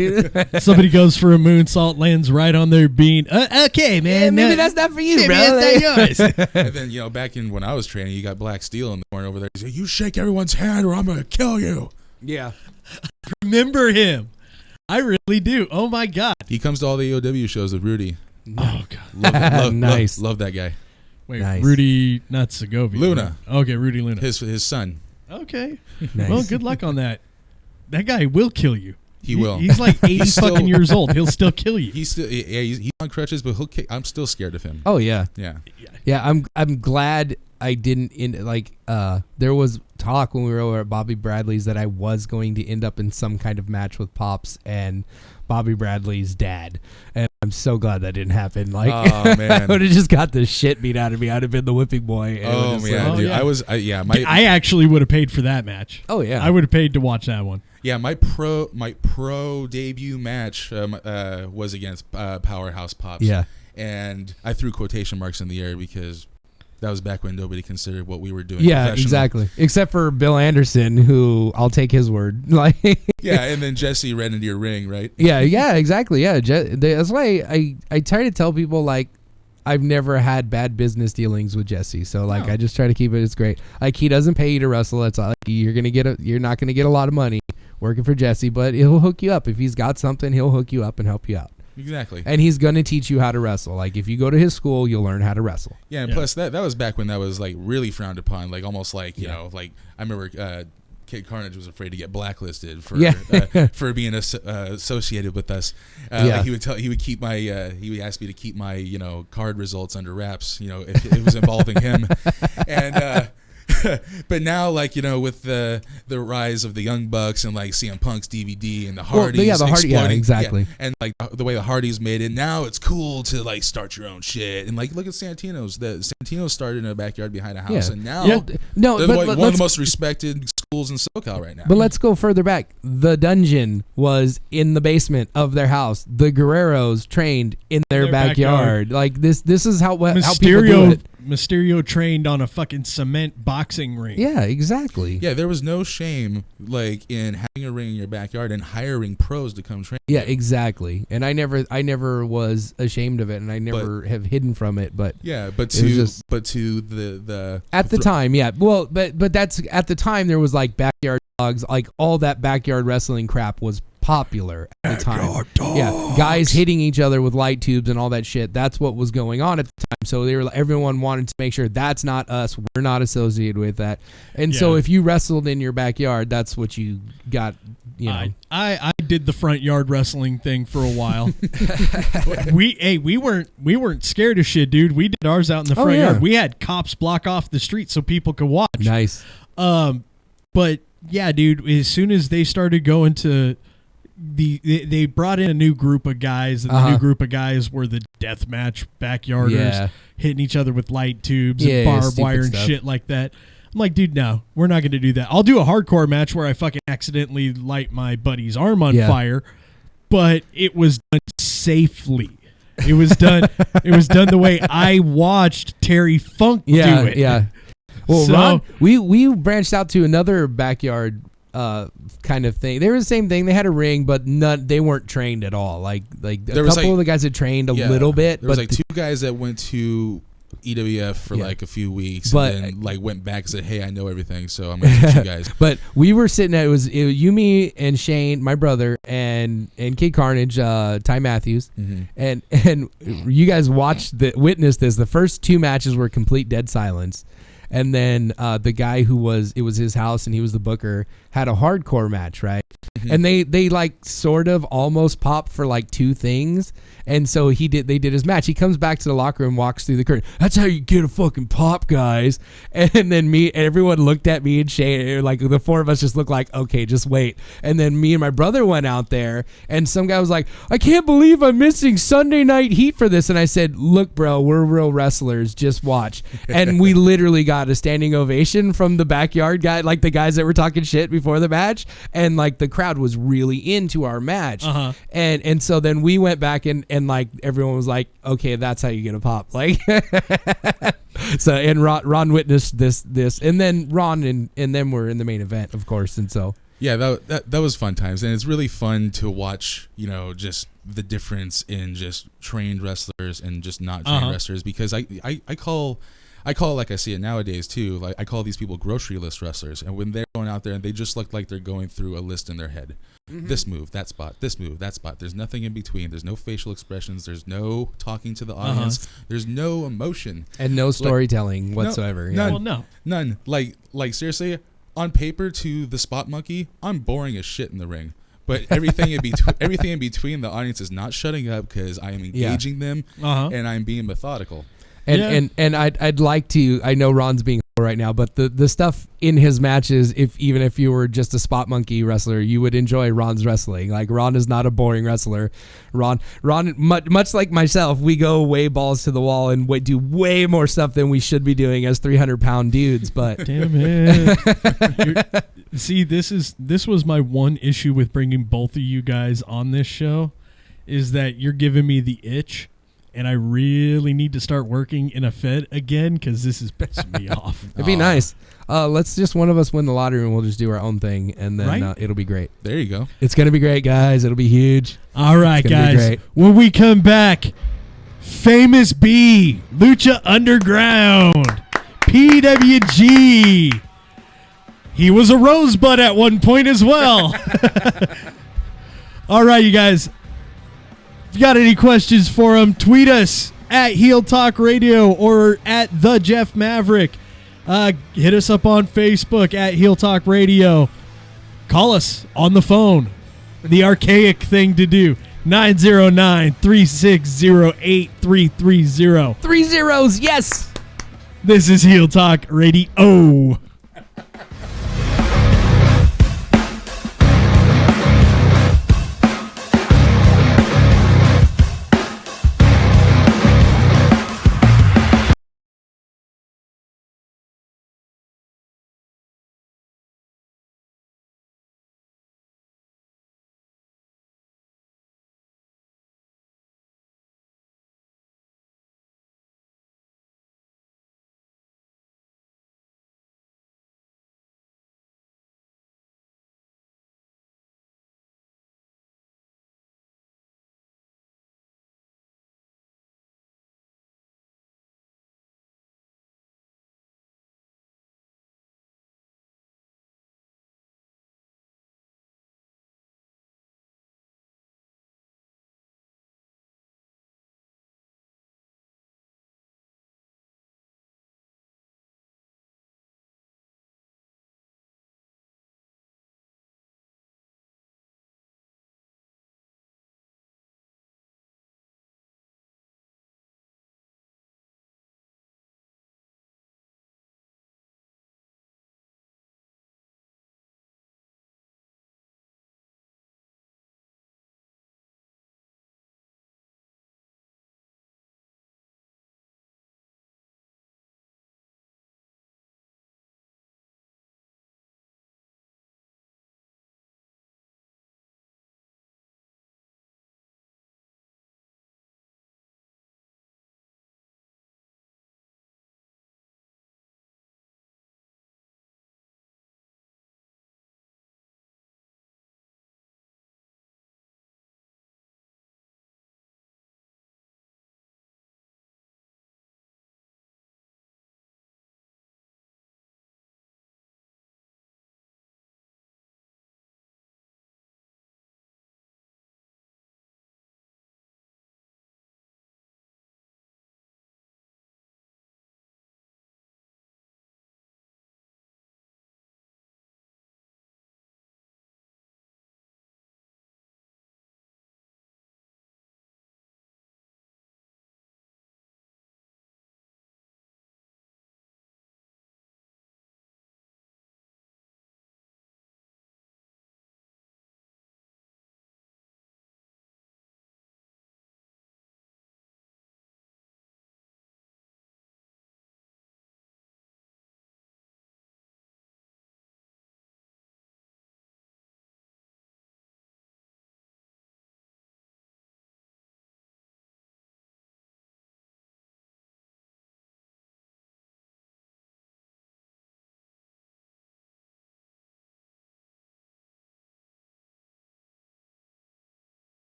Somebody goes for a moonsault, lands right on their bean. Okay, man. Yeah, maybe that's not for you, maybe bro. That's not yours. And then, back in when I was training, you got Black Steel in the corner over there. He's like, you shake everyone's hand or I'm going to kill you. Yeah. Remember him. I really do. Oh, my God. He comes to all the AOW shows with Rudy. Oh, God. Nice. Love that guy. Wait, Nice. Rudy, not Segovia. Luna. Okay, Rudy Luna. His son. Okay. Nice. Well, good luck on that. That guy will kill you. He will. He's like 80 He's still- fucking years old. He'll still kill you. He's on crutches, but he'll kick. I'm still scared of him. Oh, yeah. Yeah. Yeah, I'm glad I didn't there was talk when we were over at Bobby Bradley's that I was going to end up in some kind of match with Pops and Bobby Bradley's dad, and I'm so glad that didn't happen. Like, Oh, man. I would have just got the shit beat out of me. I'd have been the whipping boy. and it Oh, was man, Oh, dude. yeah. My I actually would have paid for that match. Oh yeah. I would have paid to watch that one. my pro debut match was against Powerhouse Pops. Yeah. And I threw quotation marks in the air because that was back when nobody considered what we were doing. Yeah, professional. exactly. Except for Bill Anderson, who I'll take his word. Like, Yeah, and then Jesse ran into your ring, right? yeah, exactly. Yeah, that's why I try to tell people, like, I've never had bad business dealings with Jesse. So like I just try to keep it. It's great. Like he doesn't pay you to wrestle. That's all. Like, you're not gonna get a lot of money working for Jesse, but he'll hook you up if he's got something. He'll hook you up and help you out. Exactly. And he's gonna teach you how to wrestle. Like if you go to his school, you'll learn how to wrestle. Yeah, and plus that was back when that was like really frowned upon. Like almost like you know, like I remember. Kid Carnage was afraid to get blacklisted for for being associated with us. Like he would keep my he would ask me to keep my card results under wraps. If it was involving him, and but now like with the rise of the Young Bucks and like CM Punk's DVD and the Hardys, exactly, and like the way the Hardys made it. Now it's cool to like start your own shit and like look at Santino's. The Santino's started in a backyard behind a house, and now they're one of the most respected schools in SoCal right now. But let's go further back. The dungeon was in the basement of their house. The Guerreros trained in their backyard. Like this is how people do it. Mysterio trained on a fucking cement boxing ring. Yeah, exactly. Yeah, there was no shame like in having a ring in your backyard and hiring pros to come train. Yeah, exactly. And I never was ashamed of it, and I never have hidden from it. But yeah, but to the at the time, yeah. Well, but that's at the time there was like backyard dogs, like all that backyard wrestling crap was popular at the time. Yeah, guys hitting each other with light tubes and all that shit. That's what was going on at the time. So everyone wanted to make sure that's not us. We're not associated with that. And so if you wrestled in your backyard, that's what you got. I did the front yard wrestling thing for a while. we weren't scared of shit, dude. We did ours out in the front yard. We had cops block off the street so people could watch. Nice. But yeah, dude. As soon as they started going to they brought in a new group of guys, and the new group of guys were the deathmatch backyarders hitting each other with light tubes and barbed wire and shit like that. I'm like, dude, no, we're not going to do that. I'll do a hardcore match where I fucking accidentally light my buddy's arm on fire, but it was done safely. It was done. It was done the way I watched Terry Funk do it. Yeah. Well, Ron, we branched out to another backyard kind of thing. They were the same thing. They had a ring, but they weren't trained at all. Like a couple of the guys had trained a little bit. There was like two guys that went to EWF for like a few weeks, and then like went back and said, "Hey, I know everything, so I'm gonna teach you guys." But we were sitting at it was you, me, and Shane, my brother, and Kid Carnage, Ty Matthews, and you guys witnessed this. The first two matches were complete dead silence. And then the guy it was his house and he was the booker, had a hardcore match, right? And they like sort of almost popped for like two things. And so they did his match. He comes back to the locker room, walks through the curtain. That's how you get a fucking pop, guys. And then everyone looked at me and Shane, like the four of us just looked like, okay, just wait. And then me and my brother went out there and some guy was like, I can't believe I'm missing Sunday Night Heat for this. And I said, look, bro, we're real wrestlers. Just watch. And we literally got a standing ovation from the backyard guy, like the guys that were talking shit before the match. And like the crowd was really into our match. And so then we went back and like everyone was like, okay, that's how you get a pop. Like, so, and Ron witnessed this, and then Ron and them were in the main event, of course. And so, yeah, that was fun times. And it's really fun to watch, just the difference in just trained wrestlers and just not trained wrestlers, because I call it like I see it nowadays too. Like I call these people grocery list wrestlers, and when they're going out there and they just look like they're going through a list in their head. This move, that spot, this move, that spot. There's nothing in between. There's no facial expressions. There's no talking to the audience. There's no emotion and no storytelling whatsoever. None. Like seriously, on paper to the spot monkey, I'm boring as shit in the ring. But everything in between, the audience is not shutting up because I am engaging them and I'm being methodical. And I'd like to. I know Ron's being right now, but the stuff in his matches, even if you were just a spot monkey wrestler, you would enjoy Ron's wrestling. Like Ron is not a boring wrestler. Ron, much like myself, we go way balls to the wall and do way more stuff than we should be doing as 300-pound dudes. But damn it! See, this was my one issue with bringing both of you guys on this show, is that you're giving me the itch. And I really need to start working in a Fed again because this is pissing me off. It'd be nice. Let's just one of us win the lottery and we'll just do our own thing, and then it'll be great. There you go. It's gonna be great, guys. It'll be huge. All right, guys. When we come back, Famous B, Lucha Underground, PWG. He was a rosebud at one point as well. All right, you guys. If you got any questions for him, tweet us at Heel Talk Radio or at the Jeff Maverick. Hit us up on Facebook at Heel Talk Radio. Call us on the phone. The archaic thing to do. 909-360-8330. 3 zeros, yes. This is Heel Talk Radio.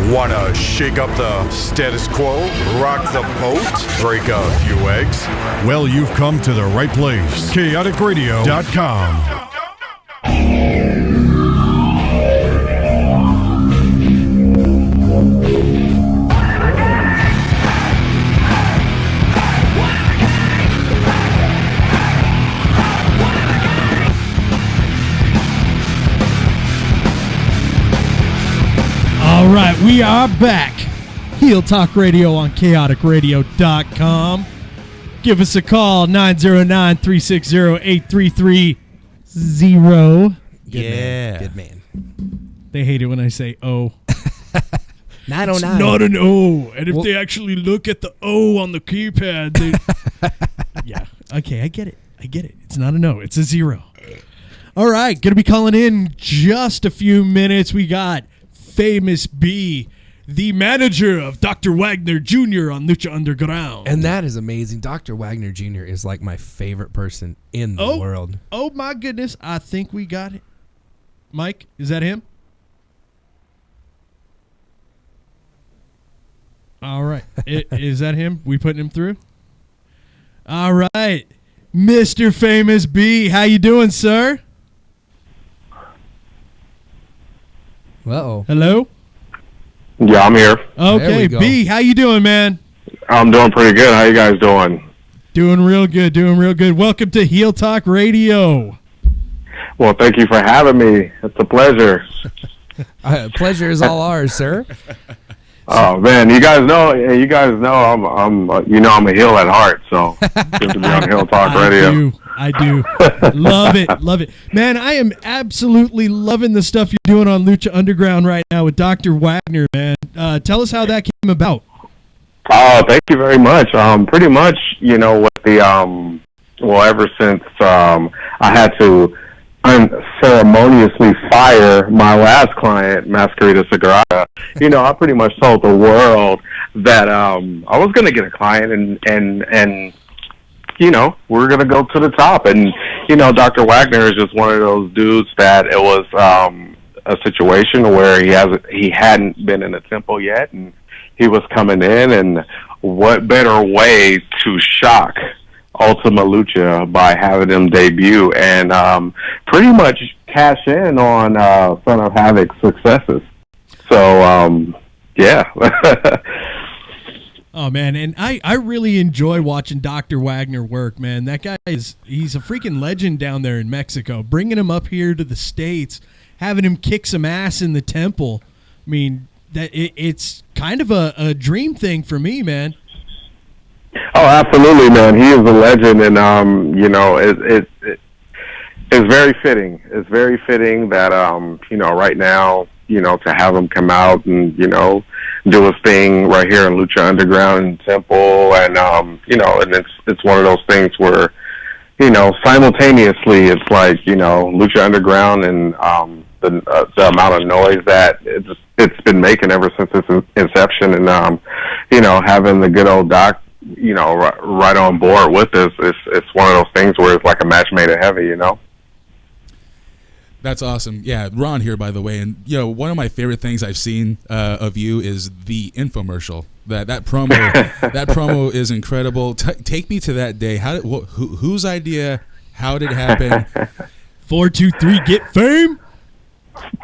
Wanna shake up the status quo, rock the boat, break a few eggs? Well, you've come to the right place. ChaoticRadio.com. All right, we are back. Heel Talk Radio on chaoticradio.com. Give us a call, 909-360-8330. Good man. They hate it when I say O. 909. It's not an O. And if they actually look at the O on the keypad, they... Yeah. Okay, I get it. It's not an O. It's a 0. All right, going to be calling in just a few minutes. We got Famous B, the manager of Dr. Wagner Jr. on Lucha Underground. And that is amazing. Dr. Wagner Jr. is like my favorite person in the world. Oh, my goodness. I think we got it. Mike, is that him? All right. Is that him? We putting him through? All right. Mr. Famous B, how you doing, sir? Uh-oh. Hello? Yeah, I'm here. Okay, go. B, how you doing, man? I'm doing pretty good. How you guys doing? Doing real good. Welcome to Heel Talk Radio. Well, thank you for having me. It's a pleasure. Pleasure is all ours, sir. Oh man, you guys know I'm I'm a heel at heart, so good to be on Heel Talk Radio. I do. Love it. Man, I am absolutely loving the stuff you're doing on Lucha Underground right now with Dr. Wagner, man. Tell us how that came about. Oh, thank you very much. Pretty much, with the ever since I had to unceremoniously fire my last client, Masquerita Sagrada, I pretty much told the world that I was going to get a client and we're going to go to the top. And, Dr. Wagner is just one of those dudes that it was a situation where he hadn't been in a temple yet, and he was coming in, and what better way to shock Ultima Lucha by having him debut and pretty much cash in on Son of Havoc's successes. So, yeah. Oh, man, and I really enjoy watching Dr. Wagner work, man. That guy he's a freaking legend down there in Mexico. Bringing him up here to the States, having him kick some ass in the temple. I mean, it's kind of a dream thing for me, man. Oh, absolutely, man. He is a legend, and it's very fitting. It's very fitting that right now, to have him come out and do his thing right here in Lucha Underground and Temple, and and it's one of those things where simultaneously it's like Lucha Underground and the amount of noise that it's been making ever since its inception, and having the good old Doc right on board with us, it's one of those things where it's like a match made in heaven, That's awesome. Yeah, Ron here, by the way. And, one of my favorite things I've seen of you is the infomercial. That promo that promo is incredible. Take me to that day. Whose idea? How did it happen? 4, 2, 3, get fame.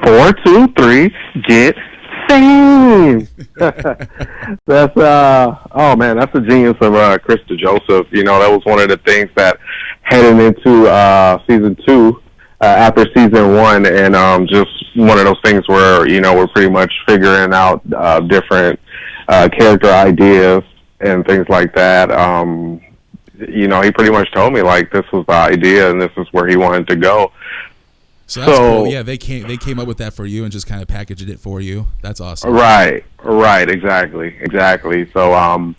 4, 2, 3, get fame. That's that's the genius of Chris DeJoseph. That was one of the things that heading into season 2. After season 1, and just one of those things where we're pretty much figuring out different character ideas and things like that. He pretty much told me like this was the idea and this is where he wanted to go. So that's cool. Yeah, they came up with that for you and just kind of packaged it for you. That's awesome. Right, exactly. So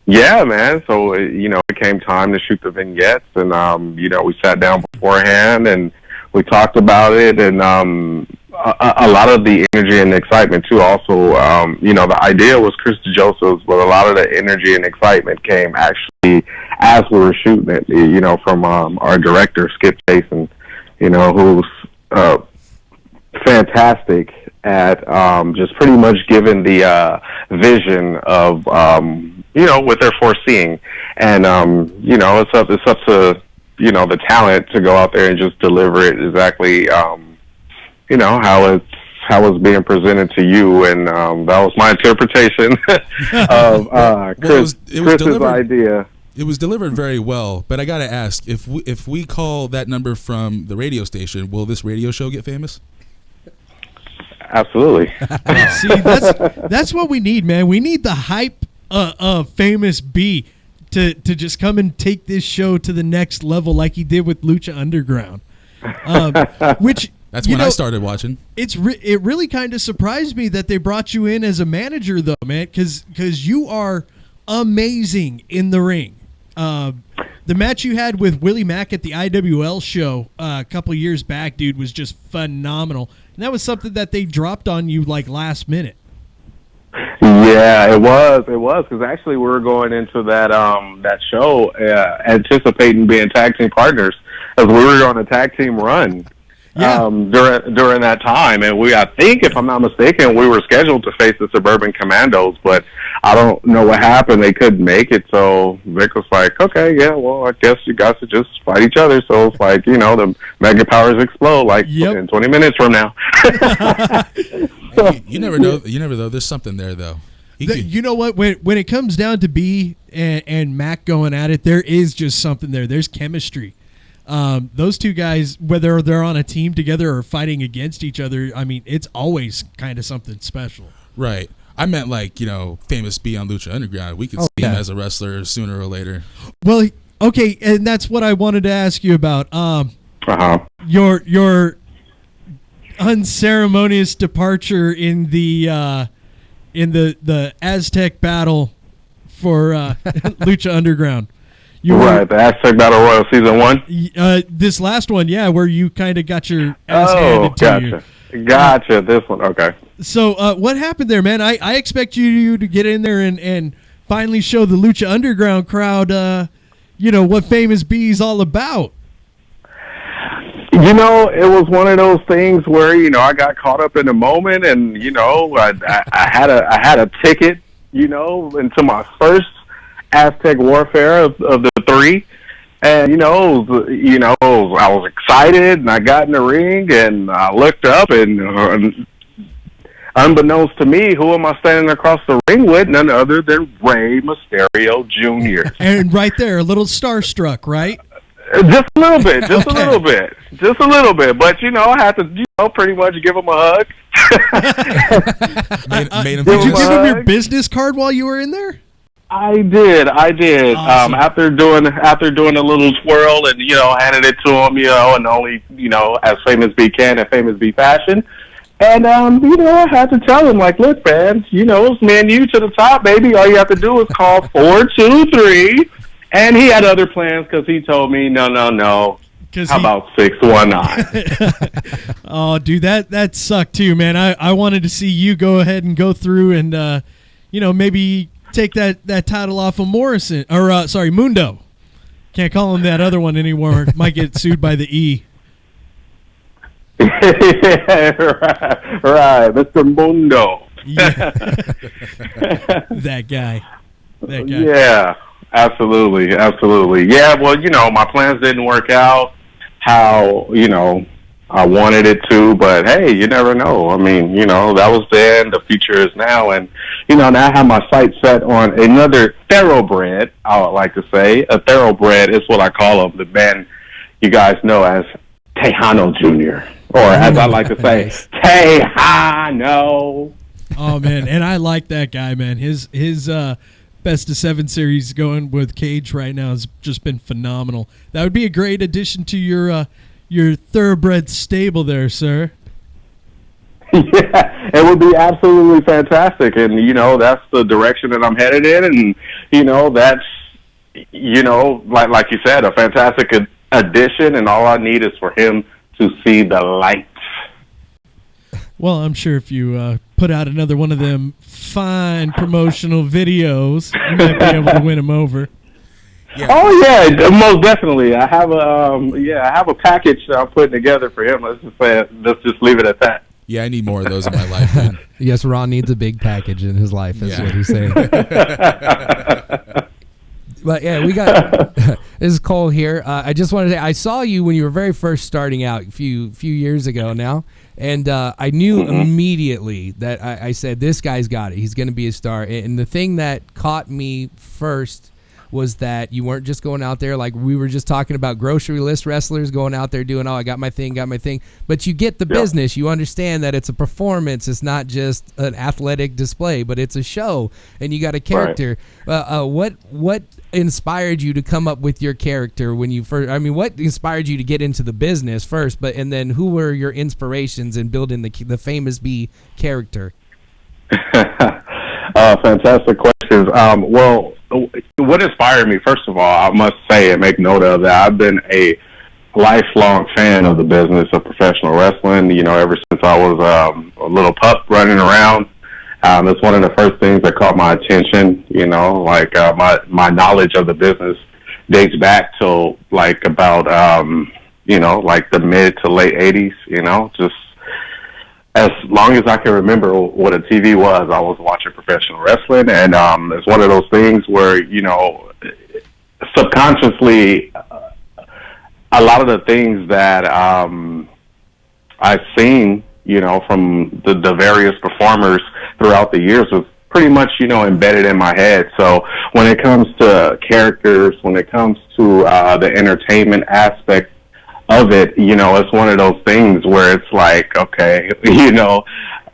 yeah, man. So it came time to shoot the vignettes, and we sat down beforehand and we talked about it, and a lot of the energy and excitement too. Also, the idea was Chris DeJoseph's, but a lot of the energy and excitement came actually as we were shooting it. From our director Skip Jason, who's fantastic at just pretty much giving the vision of what they're foreseeing, and it's up to the talent to go out there and just deliver it exactly how it's being presented to you, and that was my interpretation of Chris's idea. It was delivered very well, but I gotta ask, if we call that number from the radio station, will this radio show get famous? Absolutely. See, that's what we need, man. We need the hype of Famous B to just come and take this show to the next level, like he did with Lucha Underground. Which that's when I started watching. It really kind of surprised me that they brought you in as a manager, though, man, because you are amazing in the ring. The match you had with Willie Mack at the IWL show a couple years back, dude, was just phenomenal. And that was something that they dropped on you like last minute. Yeah, it was because actually we were going into that show anticipating being tag team partners, as we were on a tag team run. Yeah. During that time, and I think, if I'm not mistaken, we were scheduled to face the Suburban Commandos, but I don't know what happened. They couldn't make it, so Vic was like, okay, yeah, well, I guess you guys should just fight each other. So it's like, the Mega Powers explode in 20 minutes from now. You never know. You never know. There's something there, though. You know what? When it comes down to B and Mac going at it, there is just something there. There's chemistry. Those two guys, whether they're on a team together or fighting against each other, I mean, it's always kind of something special. Right. I meant Famous B on Lucha Underground. We could see him as a wrestler sooner or later. Well, okay, and that's what I wanted to ask you about. Your unceremonious departure in the Aztec battle for Lucha Underground. The Aztec Battle Royal Season 1? This last one, yeah, where you kind of got your ass handed to you. Gotcha. This one, okay. So what happened there, man? I expect you to get in there and finally show the Lucha Underground crowd, what Famous B is all about. It was one of those things where, I got caught up in the moment, and, I had a ticket, into my first Aztec Warfare of the three, and I was excited, and I got in the ring, and I looked up, and unbeknownst to me, who am I standing across the ring with? None other than Rey Mysterio Jr. And right there, a little starstruck, right? Just a little bit, just a little bit. But I had to, pretty much give him a hug. Did you give him your business card while you were in there? I did. Awesome. After doing a little twirl and handed it to him, and only as Famous B can in Famous B fashion, and I had to tell him, like, look, man, it's me and you to the top, baby. All you have to do is call 423, and he had other plans because he told me no. How about 619? Oh, dude, that sucked too, man. I wanted to see you go ahead and go through and maybe take that title off of Morrison, or Mundo. Can't call him that other one anymore. Might get sued by the E. Yeah, right, Mr. Mundo. Yeah. That guy. Yeah, absolutely. Yeah, well, my plans didn't work out how I wanted it to, but hey, you never know. I mean, that was then, the future is now, and now I have my sights set on another thoroughbred. I would like to say a thoroughbred is what I call them, the man you guys know as Tejano Jr., or as I like to say, Tejano. Oh man, and I like that guy, man. His Best of 7 series going with Cage right now has just been phenomenal. That would be a great addition to your thoroughbred stable there, sir. Yeah, it would be absolutely fantastic, and that's the direction that I'm headed in, and that's like you said, a fantastic addition, and all I need is for him to see the light. Well, I'm sure if you put out another one of them fine promotional videos, you might be able to win him over. Yeah. Oh yeah, most definitely. I have a package that I'm putting together for him. Let's just leave it at that. Yeah, I need more of those in my life, man. Yes, Ron needs a big package in his life. Is Yeah. what he's saying. But yeah, we got this is Cole here. I just wanted to say I saw you when you were very first starting out a few years ago now, and I knew immediately that I said this guy's got it. He's going to be a star. And the thing that caught me first was that you weren't just going out there like we were just talking about grocery list wrestlers going out there doing, oh, I got my thing, but you get the business. You understand that it's a performance. It's not just an athletic display, but it's a show, and you got a character. What inspired you to come up with your character when you first? I mean, what inspired you to get into the business first? And then who were your inspirations in building the Famous B character? Fantastic questions. Well, what inspired me, first of all, I must say and make note of that I've been a lifelong fan of the business of professional wrestling, ever since I was a little pup running around. It's one of the first things that caught my attention, my knowledge of the business dates back till about, the mid to late 80s, just as long as I can remember what a TV was, I was watching professional wrestling, and it's one of those things where, subconsciously, a lot of the things that I've seen, from the various performers throughout the years was pretty much, embedded in my head. So when it comes to characters, when it comes to the entertainment aspect of it, it's one of those things where it's like, okay,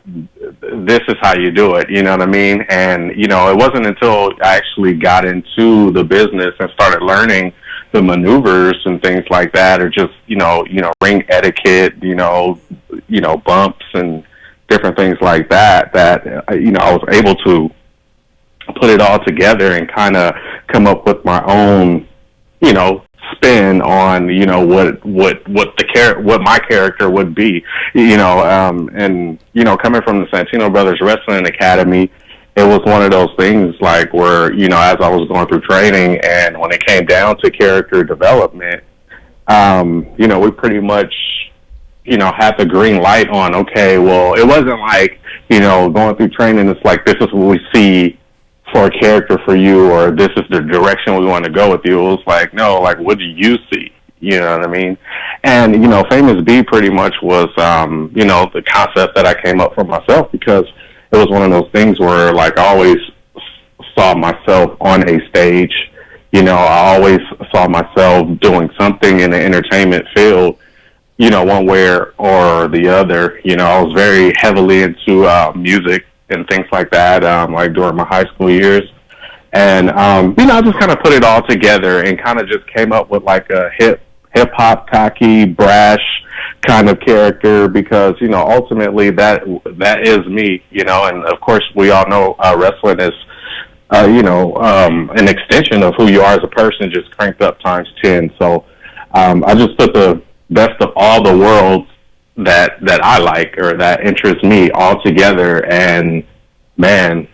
this is how you do it, you know what I mean? And, it wasn't until I actually got into the business and started learning the maneuvers and things like that, or just, ring etiquette, bumps and different things like that, I was able to put it all together and kind of come up with my own, spin on what my character would be, and coming from the Santino Brothers Wrestling Academy, it was one of those things where as I was going through training and when it came down to character development, we pretty much had the green light on, okay, well, it wasn't going through training, it's like, this is what we see for a character for you, or this is the direction we want to go with you. It was like, no, what do you see? You know what I mean? And, Famous B pretty much was, the concept that I came up for myself, because it was one of those things where, I always saw myself on a stage. I always saw myself doing something in the entertainment field, one way or the other. I was very heavily into music and things like that, during my high school years. And, I just kind of put it all together and kind of just came up with a hip-hop, cocky, brash kind of character, because, ultimately that is me, and of course we all know wrestling is, an extension of who you are as a person, just cranked up times 10. So I just put the best of all the worlds that I like, or that interests me, all together, and man,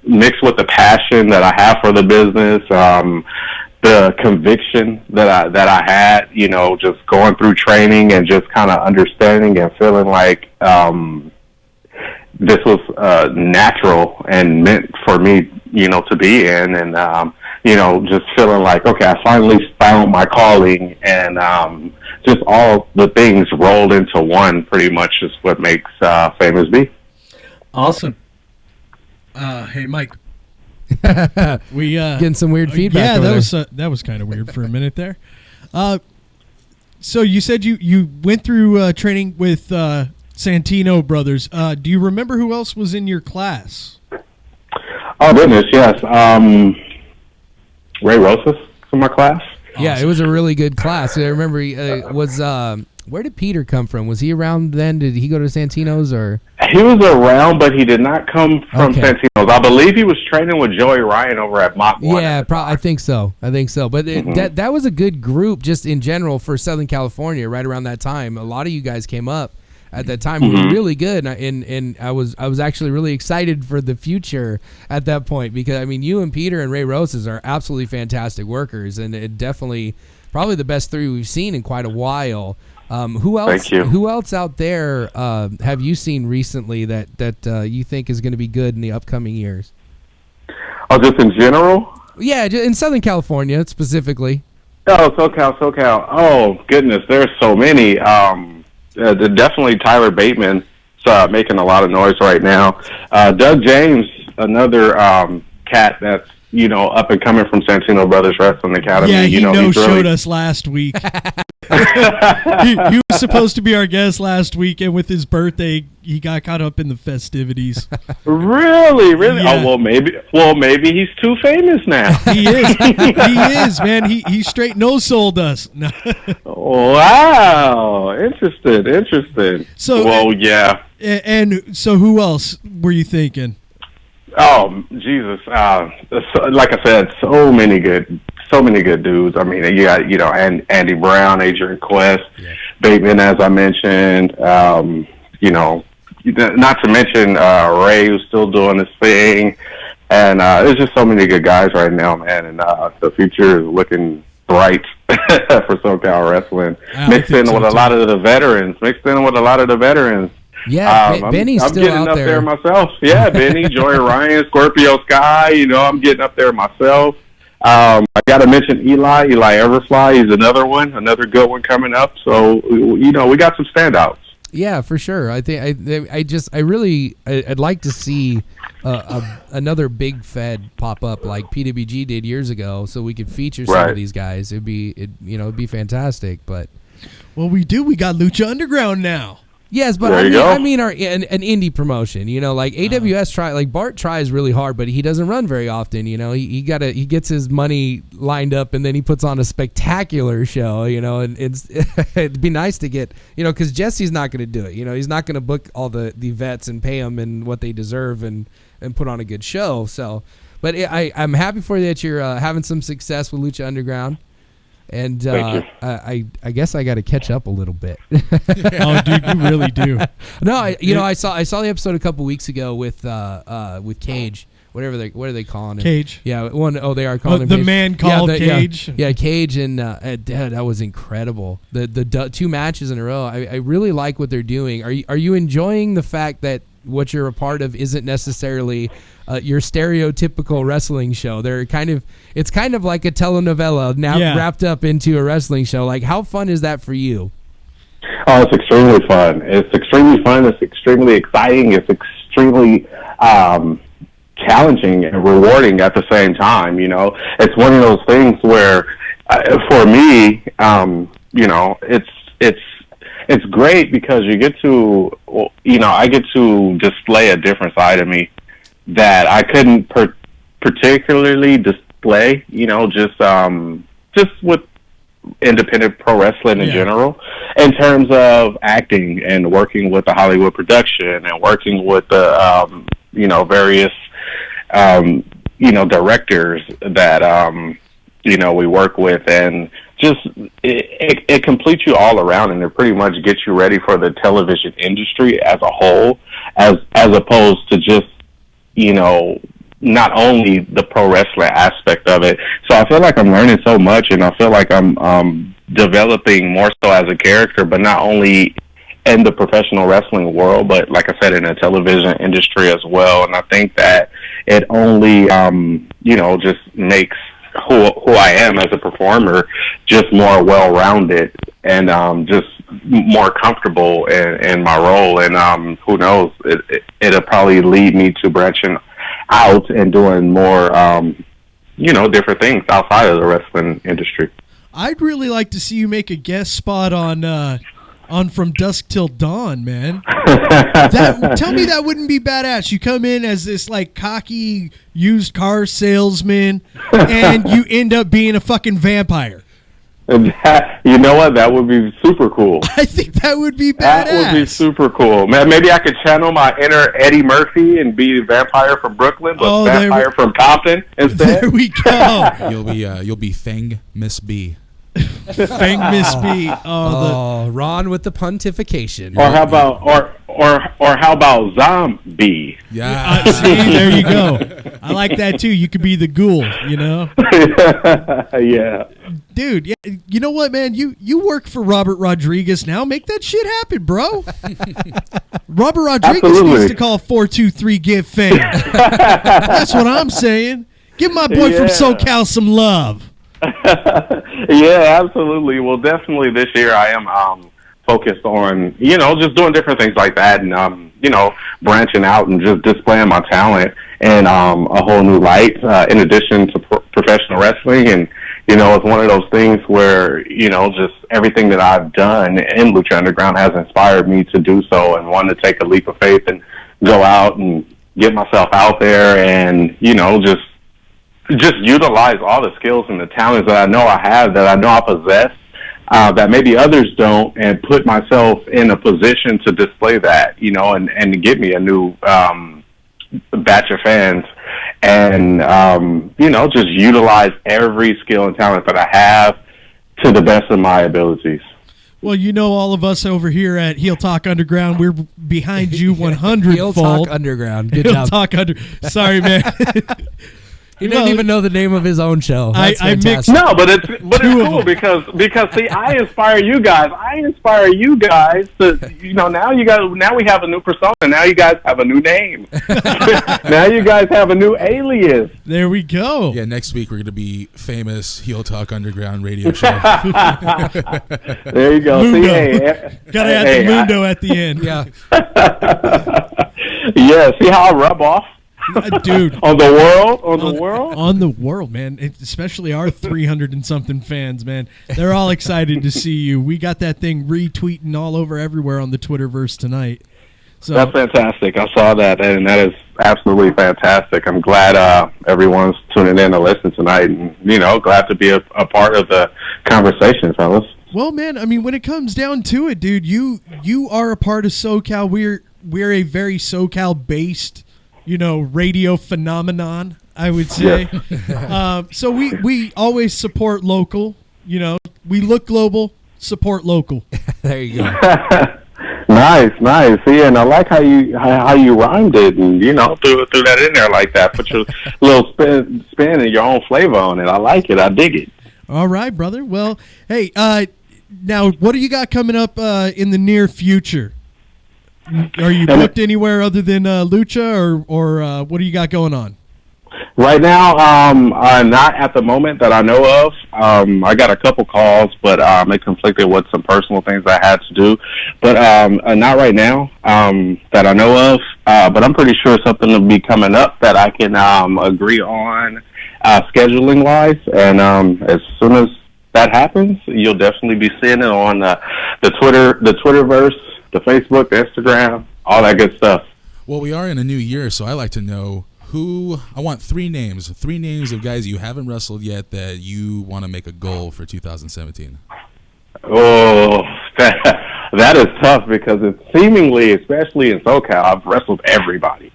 mixed with the passion that I have for the business, the conviction that I had, just going through training and just kind of understanding and feeling like this was natural and meant for me, to be in, and just feeling like, okay, I finally found my calling, and just all the things rolled into one pretty much is what makes Famous B. Awesome. Hey, Mike. We Getting some weird feedback. Yeah, that was kind of weird for a minute there. So you said you went through training with Santino Brothers. Do you remember who else was in your class? Oh goodness, yes. Ray Rosas in my class. Yeah, it was a really good class. I remember he was. Where did Peter come from? Was he around then? Did he go to Santino's or? He was around, but he did not come from Santino's. I believe he was training with Joey Ryan over at Mach 1. Yeah, I think so. But that was a good group just in general for Southern California right around that time. A lot of you guys came up at that time. Were really good, and I was actually really excited for the future at that point, because I mean, you and Peter and Ray Rosas are absolutely fantastic workers, and it definitely probably the best three we've seen in quite a while. Who else? Thank you. Who else out there have you seen recently that you think is going to be good in the upcoming years? Oh, just in general? Yeah, in Southern California specifically. Oh, SoCal. Oh, goodness, there's so many. Definitely Tyler Bateman making a lot of noise right now. Doug James, another cat that's, up and coming from Santino Brothers Wrestling Academy. Yeah, he he's showed us last week. he was supposed to be our guest last week, and with his birthday, he got caught up in the festivities. Really? Yeah. Oh, well, maybe he's too famous now. He is, man. He straight no-sold us. Wow, interesting. So, well, yeah. And so who else were you thinking? Oh, Jesus! Like I said, so many good dudes. I mean, you got Andy Brown, Adrian Quest, Bateman, as I mentioned. Not to mention Ray, who's still doing his thing, and there's just so many good guys right now, man. And the future is looking bright for SoCal wrestling. Mixed in with a lot of the veterans. Yeah, Benny's I'm still getting out up there. myself. Yeah, Benny, Joey Ryan, Scorpio Sky. I'm getting up there myself. I got to mention Eli Everfly. He's another good one coming up. So we got some standouts. Yeah, for sure. I think I'd like to see another big Fed pop up like PWG did years ago, so we could feature some of these guys. It'd be fantastic. But We got Lucha Underground now. yes, but an indie promotion. Like AWS Bart tries really hard, but he doesn't run very often. He gets his money lined up and then he puts on a spectacular show. And it'd be nice to get because Jesse's not going to do it. He's not going to book all the vets and pay them and what they deserve and put on a good show. So, but I'm happy for you that you're having some success with Lucha Underground. And I guess I got to catch up a little bit. Oh, dude, you really do. No, I saw the episode a couple weeks ago with Cage, what are they calling him? Cage. Yeah, they are calling him the Cage. man called Cage. Yeah, Cage and that was incredible. The two matches in a row. I really like what they're doing. Are you enjoying the fact that what you're a part of isn't necessarily your stereotypical wrestling show? It's kind of like a telenovela now wrapped up into a wrestling show. Like, how fun is that for you? Oh, it's extremely fun. It's extremely exciting. It's extremely challenging and rewarding at the same time. It's one of those things where, for me, it's great because you get to, I get to display a different side of me that I couldn't particularly display, just with independent pro wrestling in general, in terms of acting and working with the Hollywood production and working with the, various, directors that, we work with, and just it completes you all around, and it pretty much gets you ready for the television industry as a whole, as opposed to just not only the pro wrestling aspect of it. So I feel like I'm learning so much, and I feel like I'm developing more so as a character, but not only in the professional wrestling world, but like I said, in the television industry as well. And I think that it only just makes who I am as a performer just more well-rounded and just more comfortable in my role. And who knows, it'll probably lead me to branching out and doing more different things outside of the wrestling industry. I'd really like to see you make a guest spot on From Dusk Till Dawn, man. Tell me that wouldn't be badass. You come in as this like cocky used car salesman, and you end up being a fucking vampire. And you know what? That would be super cool. I think that would be badass. That would be super cool. Man, maybe I could channel my inner Eddie Murphy and be a vampire from Brooklyn, but vampire from Compton instead. There we go. You'll be Fang Miss B. Fang Miss B. Ron with the pontification. Or how about Zombie? Yeah. See, there you go. I like that too. You could be the ghoul, Yeah. Dude, yeah, you know what, man? You work for Robert Rodriguez now. Make that shit happen, bro. Robert Rodriguez Absolutely. needs to call 423-GIVE-FAME. That's what I'm saying. Give my boy from Yeah. SoCal some love. Yeah, absolutely. Well, definitely this year I am focused on, just doing different things like that and, branching out and just displaying my talent in a whole new light in addition to professional wrestling. And, it's one of those things where, just everything that I've done in Lucha Underground has inspired me to do so and want to take a leap of faith and go out and get myself out there and, just utilize all the skills and the talents that I know I have, that I know I possess, that maybe others don't, and put myself in a position to display that, and to get me a new batch of fans, and just utilize every skill and talent that I have to the best of my abilities. Well, all of us over here at Heel Talk Underground, we're behind you 100-fold. Heel Talk Underground. Good Heel job. Talk Sorry, man. He didn't even know the name of his own show. That's I mixed- fantastic. No, but it's Two of cool them. because see, I inspire you guys. To now we have a new persona. Now you guys have a new name. Now you guys have a new alias. There we go. Yeah, next week we're going to be famous Heel Talk Underground radio show. There you go. Mundo. See, hey, Gotta add hey, the Mundo at the end. Yeah. Yeah, see how I rub off Dude. on the world. On the world, man. Especially our 300 and something fans, man. They're all excited to see you. We got that thing retweeting all over everywhere on the Twitterverse tonight. So That's fantastic. I saw that, and that is absolutely fantastic. I'm glad everyone's tuning in to listen tonight, and glad to be a part of the conversation, fellas. well, man, I mean, when it comes down to it, dude, you are a part of SoCal. We're a very SoCal based, radio phenomenon, I would say. So we always support local. We look global, support local. There you go. Nice. See, and I like how you rhymed it, and threw that in there like that. Put your little spin and your own flavor on it. I like it. I dig it. All right, brother. Well, hey, now what do you got coming up in the near future? Are you booked anywhere other than Lucha, or what do you got going on? Right now, not at the moment that I know of. I got a couple calls, but it conflicted with some personal things I had to do. But not right now that I know of. But I'm pretty sure something will be coming up that I can agree on scheduling wise. And as soon as that happens, you'll definitely be seeing it on the Twitterverse, the Facebook, the Instagram, all that good stuff. Well, we are in a new year, so I like to know I want three names of guys you haven't wrestled yet that you want to make a goal for 2017. Oh, that is tough because it's seemingly, especially in SoCal, I've wrestled everybody.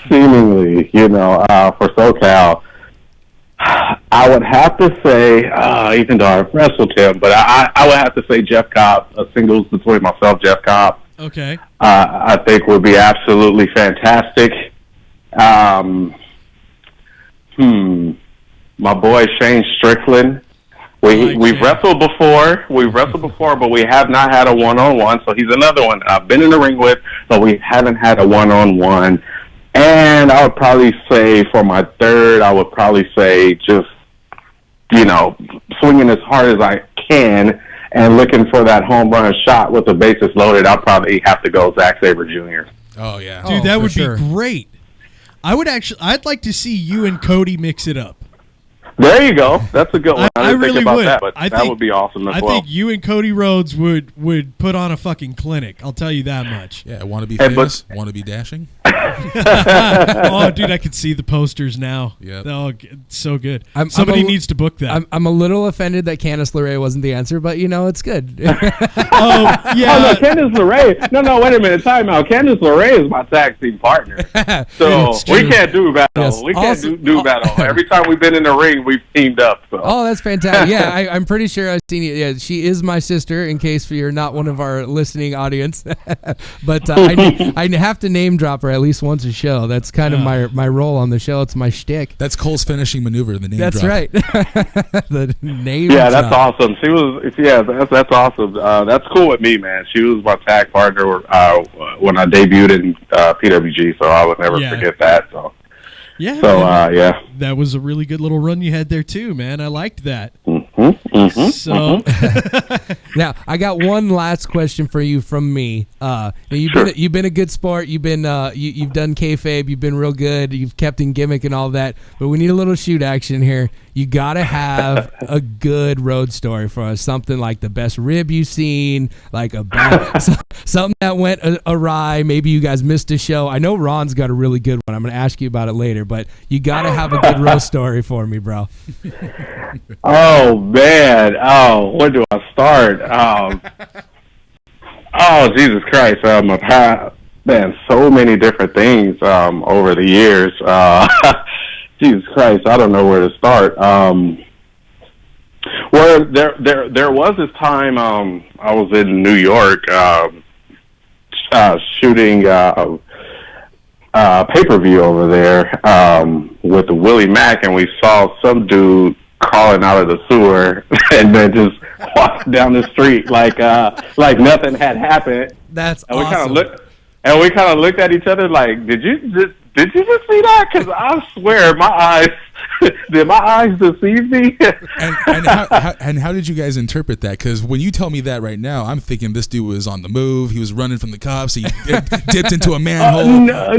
Seemingly, for SoCal, I would have to say, even though I've wrestled him, but I would have to say Jeff Cobb, singles between myself, Jeff Cobb. Okay. I think would be absolutely fantastic. My boy Shane Strickland. We've wrestled before. But we have not had a one-on-one. So he's another one that I've been in the ring with, but we haven't had a one-on-one. And I would probably say for my third, just swinging as hard as I can and looking for that home run shot with the bases loaded. I'll probably have to go Zack Sabre Jr. Oh yeah, Dude, that for would sure. be great. I'd like to see you and Cody mix it up. There you go. That's a good one. I didn't really think about would. that, but I that think- would be awesome as I well. think you and Cody Rhodes would put on a fucking clinic. I'll tell you that much. yeah. Want to be Hey, famous? Want to be dashing? Oh, dude, I could see the posters now. Yep. Oh, it's so good. I'm Somebody a- needs to book that. I'm a little offended that Candice LeRae wasn't the answer, but it's good. Oh, Oh, yeah. no, Candice LeRae. No, wait a minute. Time out. Candice LeRae is my tag team partner. So It's we true. can't do battle. Yes. We can't Also- do battle. Every time we've been in the ring, we've teamed up. So. Oh, that's fantastic. Yeah, I'm pretty sure I've seen it. Yeah, she is my sister, in case you're not one of our listening audience. But I have to name drop her at least once a show. That's kind of my role on the show. It's my shtick. That's Cole's finishing maneuver. The name. That's drop. right. The name. Yeah, that's drop. awesome. She was, yeah, that's awesome. That's cool with me, man. She was my tag partner when I debuted in PWG, so I would never forget that. So, Yeah. so man, yeah. That was a really good little run you had there too, man. I liked that. So Now I got one last question for you from me. You've been a good sport. You've been you've done kayfabe. You've been real good. You've kept in gimmick and all that. But we need a little shoot action here. You gotta have a good road story for us. Something like the best rib you've seen, like a bad, something that went awry. Maybe you guys missed a show. I know Ron's got a really good one. I'm gonna ask you about it later. But you gotta have a good road story for me, bro. Oh man! Oh, where do I start? Oh Jesus Christ! I've had, man, so many different things over the years. Jesus Christ! I don't know where to start. Well, there was this time I was in New York shooting pay-per-view over there with the Willie Mack, and we saw some dude crawling out of the sewer and then just walking down the street like nothing had happened. That's and awesome. We kind of looked at each other like, did you just see that? Because I swear my eyes did my eyes deceive me? And how did you guys interpret that? Because when you tell me that right now, I'm thinking this dude was on the move. He was running from the cops. He dipped into a manhole. No,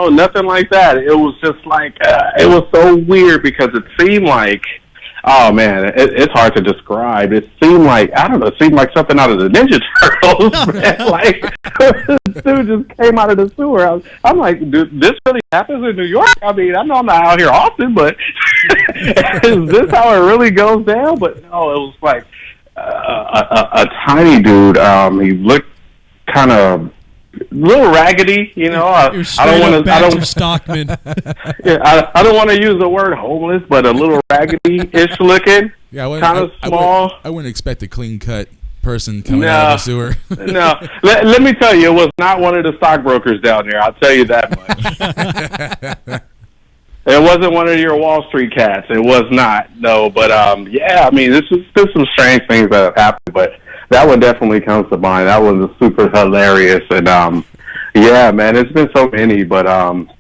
nothing like that. It was just like it was so weird because it seemed like, oh man, it's hard to describe. It seemed like, I don't know, it seemed like something out of the Ninja Turtles. Man. Like this dude just came out of the sewer. I'm like, dude, this really happens in New York? I mean, I know I'm not out here often, but is this how it really goes down? But no, it was like a tiny dude. He looked kind of a little raggedy, you know. I don't want to. I don't. Stockman. Yeah, I don't want to use the word homeless, but a little raggedy-ish looking. Yeah, kind of small. I wouldn't expect a clean-cut person coming out of the sewer. No, let me tell you, it was not one of the stockbrokers down there. I'll tell you that much. It wasn't one of your Wall Street cats. It was not. No, but yeah, I mean, there's some strange things that have happened, but that one definitely comes to mind. That was super hilarious, and yeah, man, it's been so many, but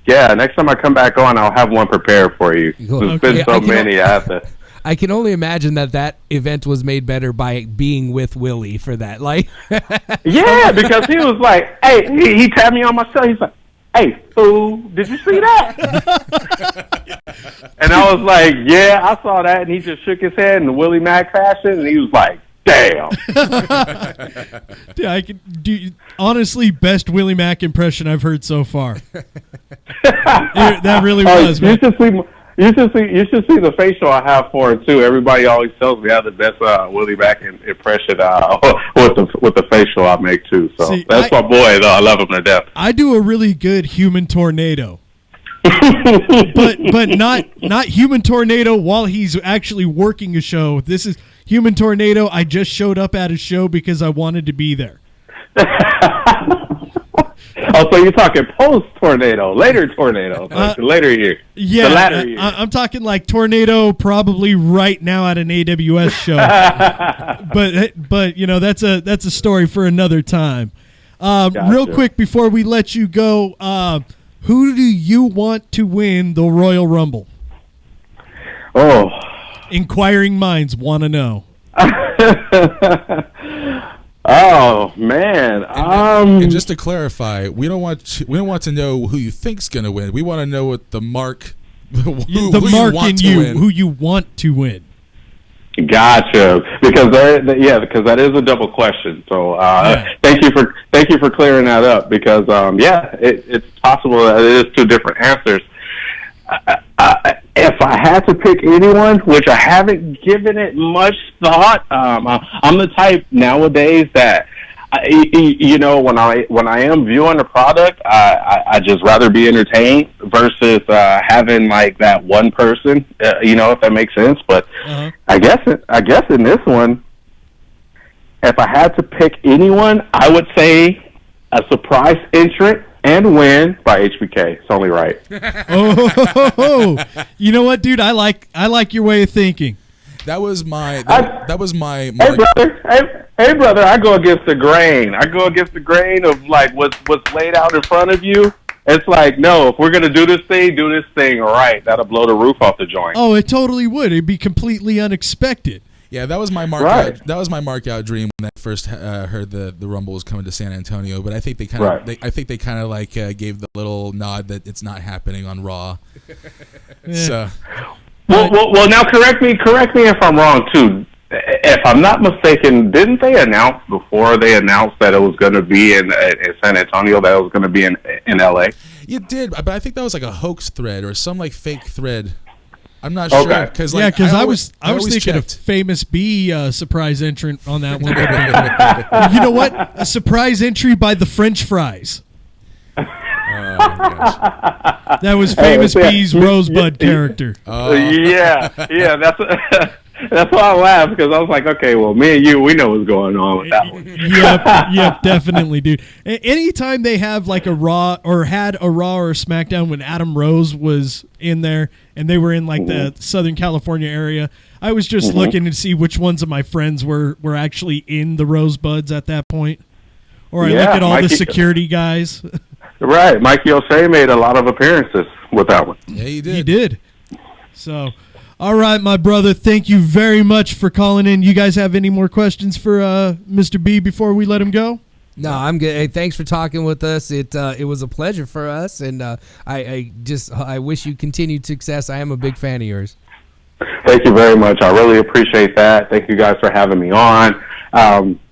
yeah, next time I come back on, I'll have one prepared for you. Cool. There's been so many. I have to. I can only imagine that event was made better by being with Willie for that. Like, yeah, because he was like, hey, he tapped me on my shoulder. He's like, hey, fool, did you see that? And I was like, yeah, I saw that. And he just shook his head in the Willie Mack fashion, and he was like, damn. Dude, I can do honestly best Willie Mack impression I've heard so far. That really was, man. You should see the facial I have for it too. Everybody always tells me I have the best Willie Mack impression with the facial I make too. So see, that's my boy though. I love him to death. I do a really good human tornado. but not human tornado while he's actually working a show. This is human tornado. I just showed up at a show because I wanted to be there. Oh, so you're talking post-tornado, later tornado, like the later year. Yeah, the latter year. I'm talking like tornado probably right now at an AWS show. but you know, that's a story for another time. Gotcha. Real quick before we let you go, who do you want to win the Royal Rumble? Oh. Inquiring minds want to know. Oh man! And just to clarify, we don't want to know who you think's gonna win. We want to know what the mark, who you want to win. Who you want to win. Gotcha. Because because that is a double question. So thank you for clearing that up. Because it's possible that it is two different answers. If I had to pick anyone, which I haven't given it much thought, I'm the type nowadays that, when I am viewing a product, I just rather be entertained versus having like that one person, if that makes sense. But I guess in this one, if I had to pick anyone, I would say a surprise entrant and win by HBK. It's only right. Oh, you know what, dude? I like your way of thinking. That was my Hey, brother. Hey, brother. I go against the grain. I go against the grain of like what's laid out in front of you. It's like, no, if we're gonna do this thing right. That'll blow the roof off the joint. Oh, it totally would. It'd be completely unexpected. Yeah, that was my mark Right. out. That was my mark out dream when I first heard the Rumble was coming to San Antonio. But I think they kind of, Right. I think they kind of like gave the little nod that it's not happening on Raw. So Well, now correct me if I'm wrong too. If I'm not mistaken, didn't they announce before they announced that it was going to be in San Antonio, that it was going to be in LA? you did, but I think that was like a hoax thread or some like fake thread. I'm not sure Okay. because Yeah, because I was always thinking checked. of Famous B surprise entrant on that one. You know what? A surprise entry by the French fries. Oh, my gosh. That was Hey, Famous yeah. B's Rosebud character. Yeah, that's that's why I laughed, because I was like, okay, well, me and you, we know what's going on with that one. Yep, definitely, dude. Anytime they have like a Raw or had a Raw or a SmackDown when Adam Rose was in there and they were in like the Southern California area, I was just looking to see which ones of my friends were actually in the Rosebuds at that point. Or I look Yeah, at all the Mikey- security guys. Right, Mikey O'Shea made a lot of appearances with that one. Yeah, you did. He did. So, all right, my brother, thank you very much for calling in. You guys have any more questions for Mr. B before we let him go? No, I'm good. Hey, thanks for talking with us. It was a pleasure for us, and I wish you continued success. I am a big fan of yours. Thank you very much. I really appreciate that. Thank you guys for having me on.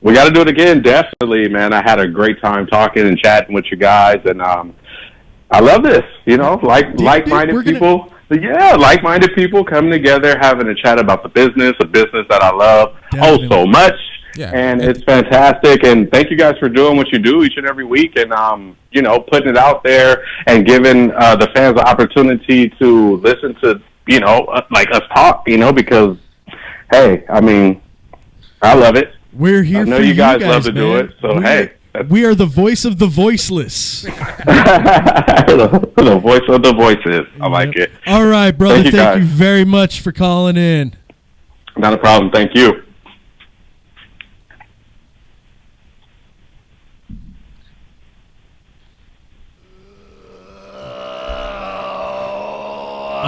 We got to do it again, definitely, man. I had a great time talking and chatting with you guys, and I love this. You know, like-minded we're gonna- people. Yeah, like-minded people coming together, having a chat about a business that I love Definitely. so much. Yeah. And it's fantastic. And thank you guys for doing what you do each and every week, and you know, putting it out there and giving the fans the opportunity to listen to, you know, like us talk. You know, because hey, I mean, I love it. We're here I know for you guys love to man. do it, so hey. We are the voice of the voiceless. The voice of the voices. I like it. All right, brother. Thank you, Thank guys. you very much for calling in. Not a problem. Thank you.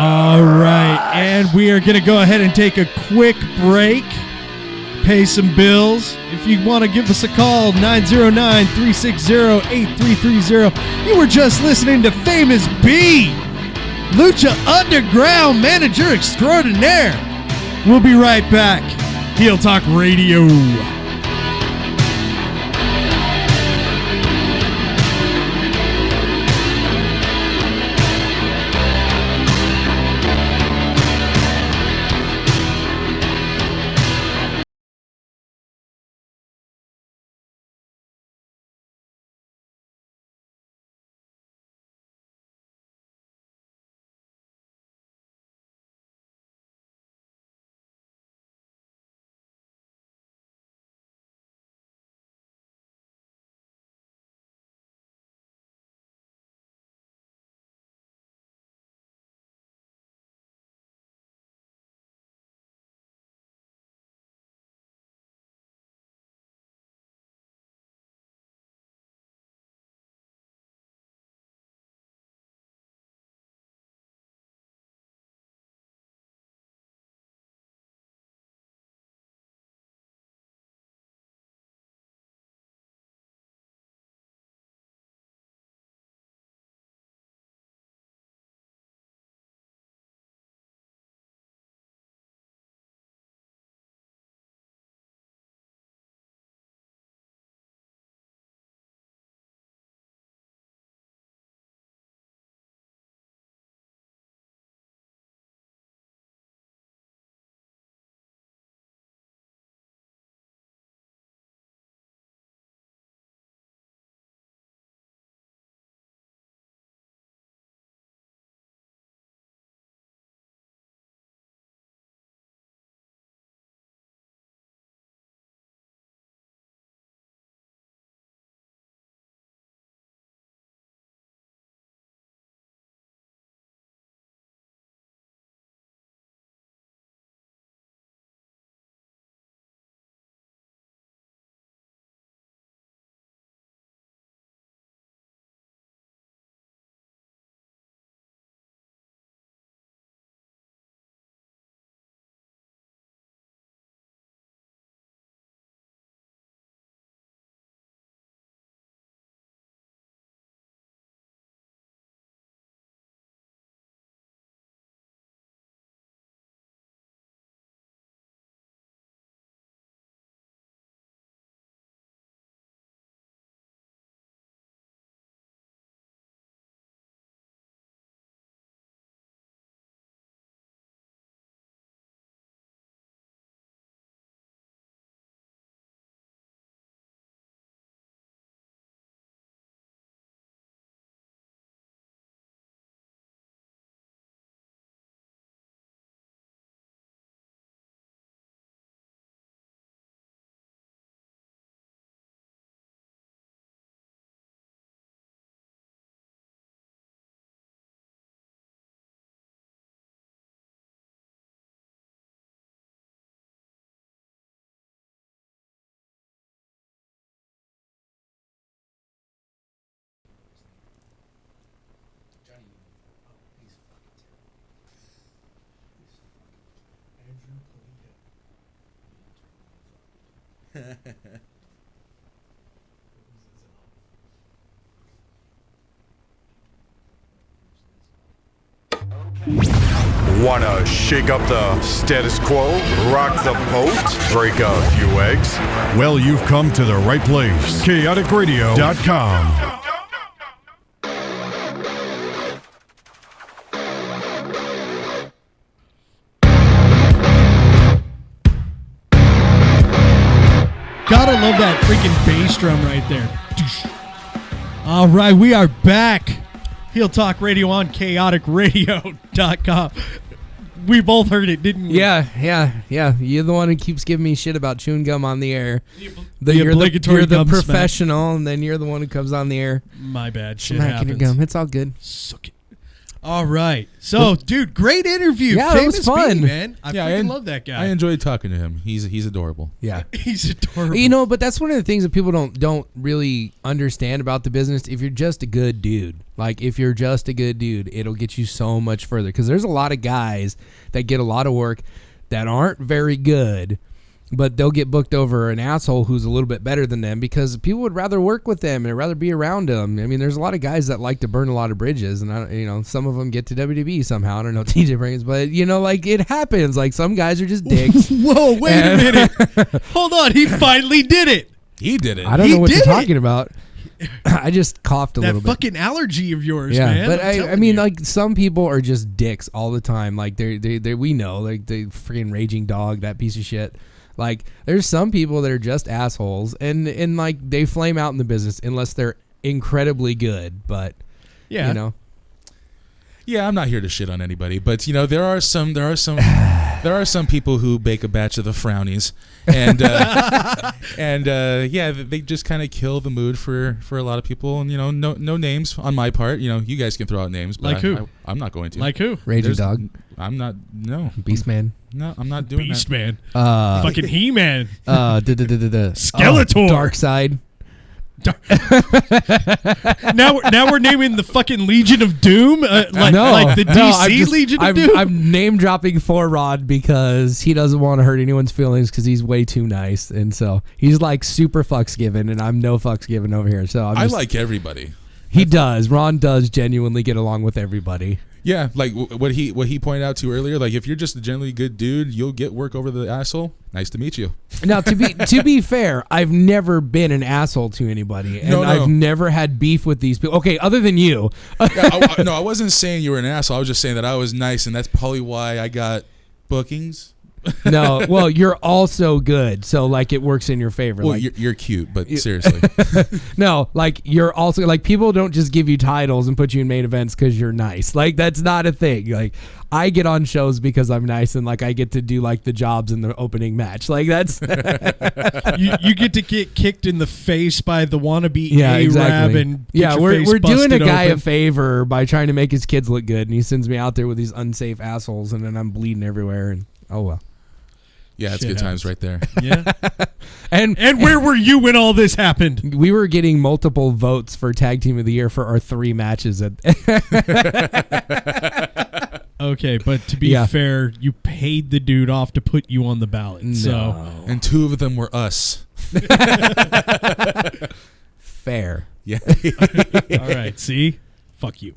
All right, and we are going to go ahead and take a quick break, pay some bills. If you want to give us a call, 909-360-8330. You were just listening to Famous B, Lucha Underground Manager Extraordinaire. We'll be right back. Heel Talk Radio. Wanna shake up the status quo, rock the boat, break a few eggs? Well, you've come to the right place. ChaoticRadio.com. Gotta love that freaking bass drum right there. All right, we are back. Heel Talk Radio on chaoticradio.com. We both heard it, didn't we? Yeah. You're the one who keeps giving me shit about chewing gum on the air. The obligatory you're the gum smack. professional, and then you're the one who comes on the air My bad. Shit smacking your happens. gum. It's all good. Suck it. All right. So, dude, great interview. Yeah, it was Famous fun. B, man. I Yeah, freaking and love that guy. I enjoyed talking to him. He's adorable. Yeah. He's adorable. You know, but that's one of the things that people don't really understand about the business. If you're just a good dude, it'll get you so much further. Because there's a lot of guys that get a lot of work that aren't very good, but they'll get booked over an asshole who's a little bit better than them because people would rather work with them and rather be around them. I mean, there's a lot of guys that like to burn a lot of bridges, and some of them get to WWE somehow. I don't know TJ brings, but it happens. Like some guys are just dicks. Whoa, wait a minute. Hold on. He finally did it. He did it. I don't He know what you're did it. talking about. I just coughed a That little bit. fucking allergy of yours, Yeah, man. but I'm I telling mean, you. like some people are just dicks all the time. Like they we know, like the freaking raging dog, that piece of shit. Like there's some people that are just assholes, and like they flame out in the business unless they're incredibly good. But yeah. Yeah, I'm not here to shit on anybody, but there are some people who bake a batch of the frownies, and they just kind of kill the mood for a lot of people. And no names on my part. You guys can throw out names, but Like who? I'm not going to. Like who? raging There's- dog, I'm not. No, Beastman, no, I'm not doing Beast that. Man. uh, Fucking He-Man. Skeletor, Dark Side. Now we're naming the fucking Legion of Doom, like the DC Legion of Doom. I'm name dropping Rod because he doesn't want to hurt anyone's feelings because he's way too nice, and so he's like super fucks given, and I'm no fucks given over here. So I like everybody. he does. Ron does genuinely get along with everybody. Yeah, like what he pointed out to earlier. Like if you're just a generally good dude, you'll get work over the asshole. Nice to meet you. Now to be fair, I've never been an asshole to anybody, and No. I've never had beef with these people. Okay, other than you. No, I wasn't saying you were an asshole. I was just saying that I was nice, and that's probably why I got bookings. No, well, you're also good, so like it works in your favor. Well, like, you're cute, but seriously. no, like you're also like people don't just give you titles and put you in main events because you're nice. Like that's not a thing. Like I get on shows because I'm nice, and like I get to do like the jobs in the opening match. Like that's you get to get kicked in the face by the wannabe yeah, Arab exactly. and get your we're face doing a busted guy open. a favor by trying to make his kids look good, and he sends me out there with these unsafe assholes, and then I'm bleeding everywhere. And oh well. Yeah, it's Shit good times right there. Yeah. And Where were you when all this happened? we were getting multiple votes for Tag Team of the Year for our 3 matches. Okay, but to be Yeah. fair, you paid the dude off to put you on the ballot. So And 2 of them were us. Fair. Yeah. all right, see? Fuck you.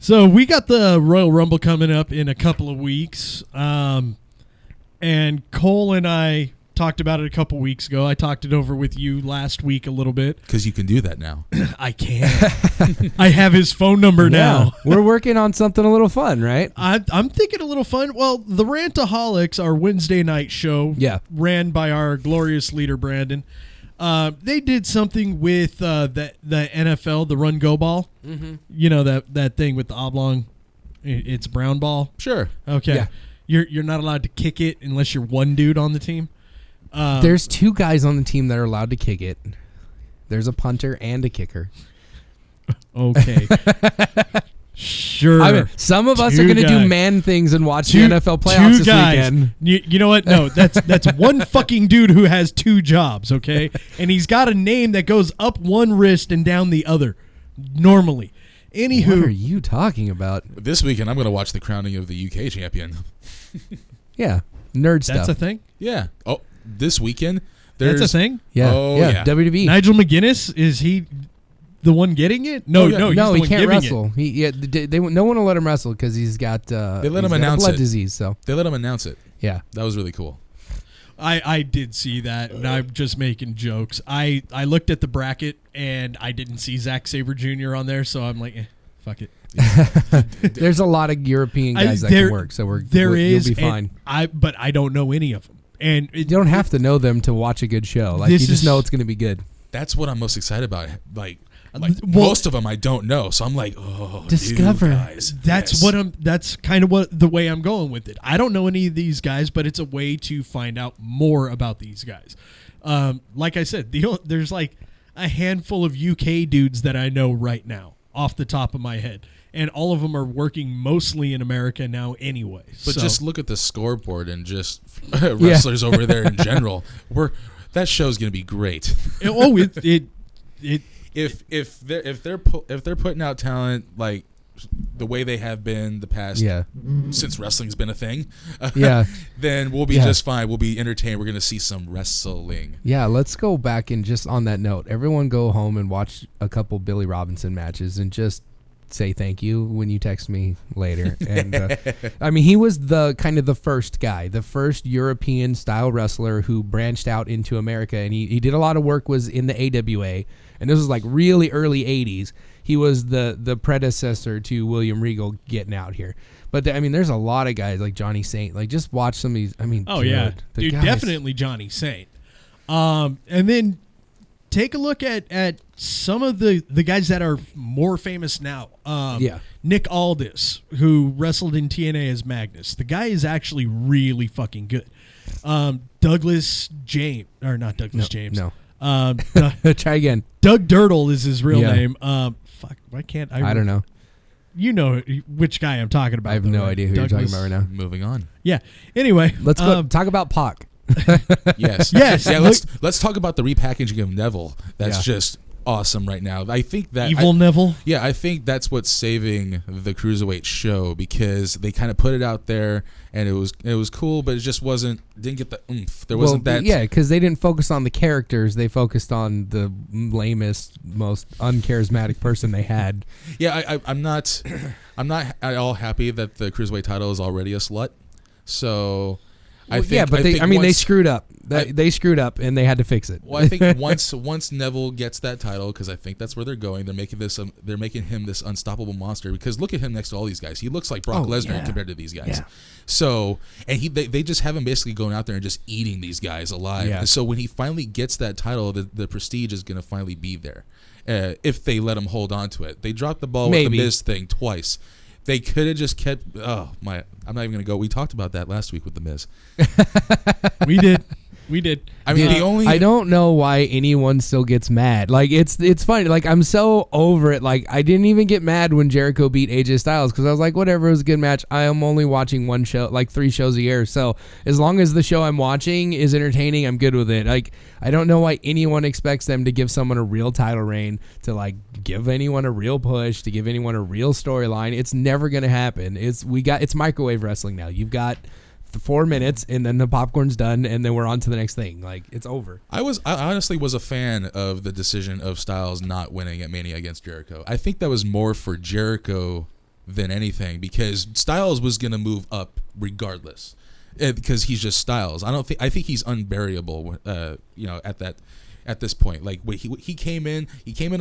So we got the Royal Rumble coming up in a couple of weeks. And Cole and I talked about it a couple weeks ago. I talked it over with you last week a little bit. Because you can do that now. I can't. I have his phone number now. We're working on something a little fun, right? I'm thinking a little fun. Well, the Rantaholics, our Wednesday night show, Yeah. ran by our glorious leader Brandon. They did something with the NFL, the Run Go Ball. Mm-hmm. You know that thing with the oblong. It's brown ball. Sure. Okay. Yeah. You're not allowed to kick it unless you're one dude on the team. There's 2 guys on the team that are allowed to kick it. There's a punter and a kicker. Okay. Sure. I mean, some of us are Two going to do guys. man things and watch the NFL playoffs two this guys. weekend. You know what? No, that's one fucking dude who has 2 jobs, okay? And he's got a name that goes up one wrist and down the other, normally. What are Anywho, you talking about? This weekend, I'm going to watch the crowning of the UK champion. Yeah, nerd stuff. that's a thing? Yeah. Oh, this weekend. That's a thing? Yeah, Oh, yeah. yeah. WWE. Nigel McGuinness, is he the one getting it? No, Oh, yeah. no, he's No, the he one can't giving wrestle. No one will let him wrestle because he's got. They let he's him got a announce blood it. disease. So They let him announce it. yeah, That was really cool. I did see that, and I'm just making jokes. I looked at the bracket, and I didn't see Zack Sabre Jr. on there, so I'm like, fuck it. there's a lot of European guys that there- can work, so There is, you'll be and fine. but I don't know any of them. And You don't have to know them to watch a good show. Like you This just is- know it's going to be good. That's what I'm most excited about. Like well- most of them I don't know, so I'm like, oh, Discover. you guys. That's Yes. That's kind of the way I'm going with it. I don't know any of these guys, but it's a way to find out more about these guys. Like I said, there's like a handful of UK dudes that I know right now off the top of my head, and all of them are working mostly in America now anyway. But So- just look at the scoreboard and just wrestlers over there in general. That show's gonna be great. If they're putting out talent like the way they have been the past since wrestling's been a thing, Yeah. then we'll be Yeah. just fine. We'll be entertained. We're gonna see some wrestling. Yeah, let's go back and just on that note, everyone go home and watch a couple Billy Robinson matches and just say thank you when you text me later. And I mean, he was the kind of the first guy, the first European style wrestler who branched out into America, and he did a lot of work was in the AWA, and this was like really early 80s. He was the predecessor to William Regal getting out here. But I mean, there's a lot of guys like Johnny Saint. Like, just watch some of these. I mean, oh yeah, the dude, guys- definitely Johnny Saint. And then take a look at some of the guys that are more famous now. Nick Aldis, who wrestled in TNA as Magnus. The guy is actually really fucking good. Douglas James, or not Douglas James. No. Try again. Doug Dirtle is his real Yeah. name. Fuck, why can't I? I don't know. You know which guy I'm talking about. I have though, no right? idea who you're Douglas- talking about right now. Moving on. Yeah. Anyway, Let's go talk about Pac. Yes. Yes, Yeah. look- Let's talk about the repackaging of Neville. That's Yeah. just awesome right now. I think that Evil Neville. Yeah, I think that's what's saving the Cruiserweight show, because they kind of put it out there and it was cool, but it just didn't get the oomph. There wasn't that. Yeah, because they didn't focus on the characters. They focused on the lamest, most uncharismatic person they had. Yeah, I'm not at all happy that the Cruiserweight title is already a slut. So I think they screwed up. They screwed up and they had to fix it. Well, I think once Neville gets that title, because I think that's where they're going. They're making him this unstoppable monster. Because look at him next to all these guys. He looks like Brock Lesnar compared to these guys. Yeah. So, and they just have him basically going out there and just eating these guys alive. Yeah. So when he finally gets that title, the prestige is going to finally be there. If they let him hold on to it, they dropped the ball with the Miz thing twice. They could have just kept. I'm not even going to go. We talked about that last week with the Miz. We did. We did. I mean, the only I don't know why anyone still gets mad. Like, it's funny. Like, I'm so over it. Like, I didn't even get mad when Jericho beat AJ Styles because I was like, whatever, it was a good match. I am only watching one show, like 3 shows a year. So as long as the show I'm watching is entertaining, I'm good with it. Like, I don't know why anyone expects them to give someone a real title reign, to like give anyone a real push, to give anyone a real storyline. It's never gonna happen. It's microwave wrestling now. You've got 4 minutes and then the popcorn's done and then we're on to the next thing. Like, it's over. I honestly was a fan of the decision of Styles not winning at Mania against Jericho. I think that was more for Jericho than anything, because Styles was going to move up regardless, because he's just Styles. I think he's unburiable at this point. Like, when he came in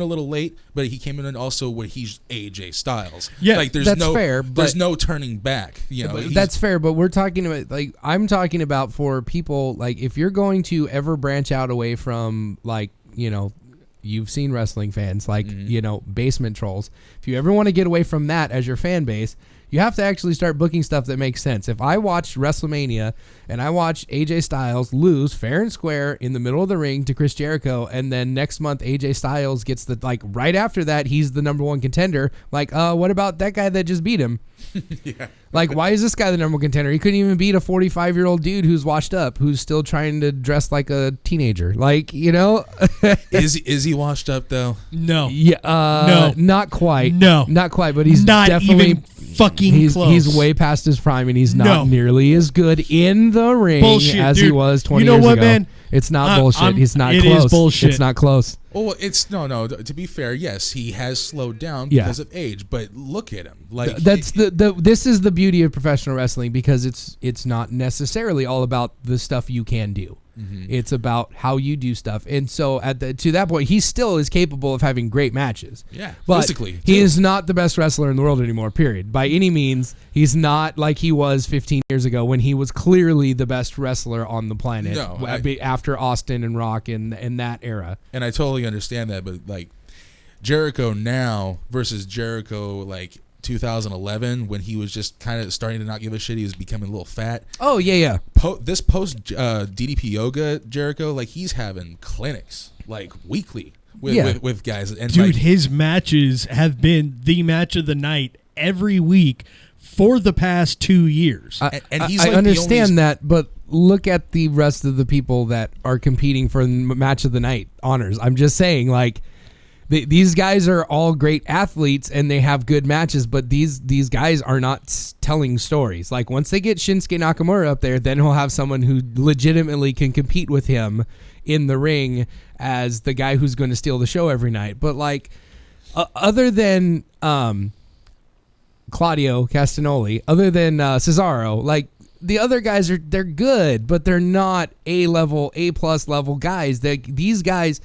a little late, but he came in also when he's AJ Styles. Yeah, like that's fair, there's but- no turning back. That's fair, but we're talking about, like, I'm talking about for people, like, if you're going to ever branch out away from, like, you've seen wrestling fans, like, basement trolls. If you ever want to get away from that as your fan base, you have to actually start booking stuff that makes sense. If I watch WrestleMania and I watch AJ Styles lose fair and square in the middle of the ring to Chris Jericho, and then next month AJ Styles gets right after that, he's the number 1 contender. Like, what about that guy that just beat him? Yeah. Like, why is this guy the number 1 contender? He couldn't even beat a 45-year-old dude who's washed up, who's still trying to dress like a teenager. Like, Is he washed up though? No. Yeah, No. not quite. No. Not quite, but he's Not definitely even fucking close. He's way past his prime, and he's not No. nearly as good in the ring Bullshit, as he dude. was 20 You know years what, ago. man? It's not bullshit. He's not it close. is bullshit. It's not close. Oh, it's no. To be fair, yes, he has slowed down Yeah. because of age. But look at him. Like That's this is the beauty of professional wrestling, because it's not necessarily all about the stuff you can do. It's about how you do stuff. And so to that point, he still is capable of having great matches. Yeah, but physically, he too. is not the best wrestler in the world anymore, period. By any means, he's not like he was 15 years ago when he was clearly the best wrestler on the planet. No, after Austin and Rock in that era. and I totally understand that. But like Jericho now versus Jericho like 2011, when he was just kind of starting to not give a shit, he was becoming a little fat. Oh yeah. This post DDP Yoga Jericho, like he's having clinics like weekly with guys. And Dude, like, his matches have been the match of the night every week for the past 2 years. and he's I like the understand only- that, but look at the rest of the people that are competing for the match of the night honors. I'm just saying, like, these guys are all great athletes and they have good matches, but these guys are not telling stories. Like, once they get Shinsuke Nakamura up there, then he'll have someone who legitimately can compete with him in the ring as the guy who's going to steal the show every night. But like, other than Claudio Castagnoli, other than Cesaro, like, the other guys they're good, but they're not A plus level guys. These guys,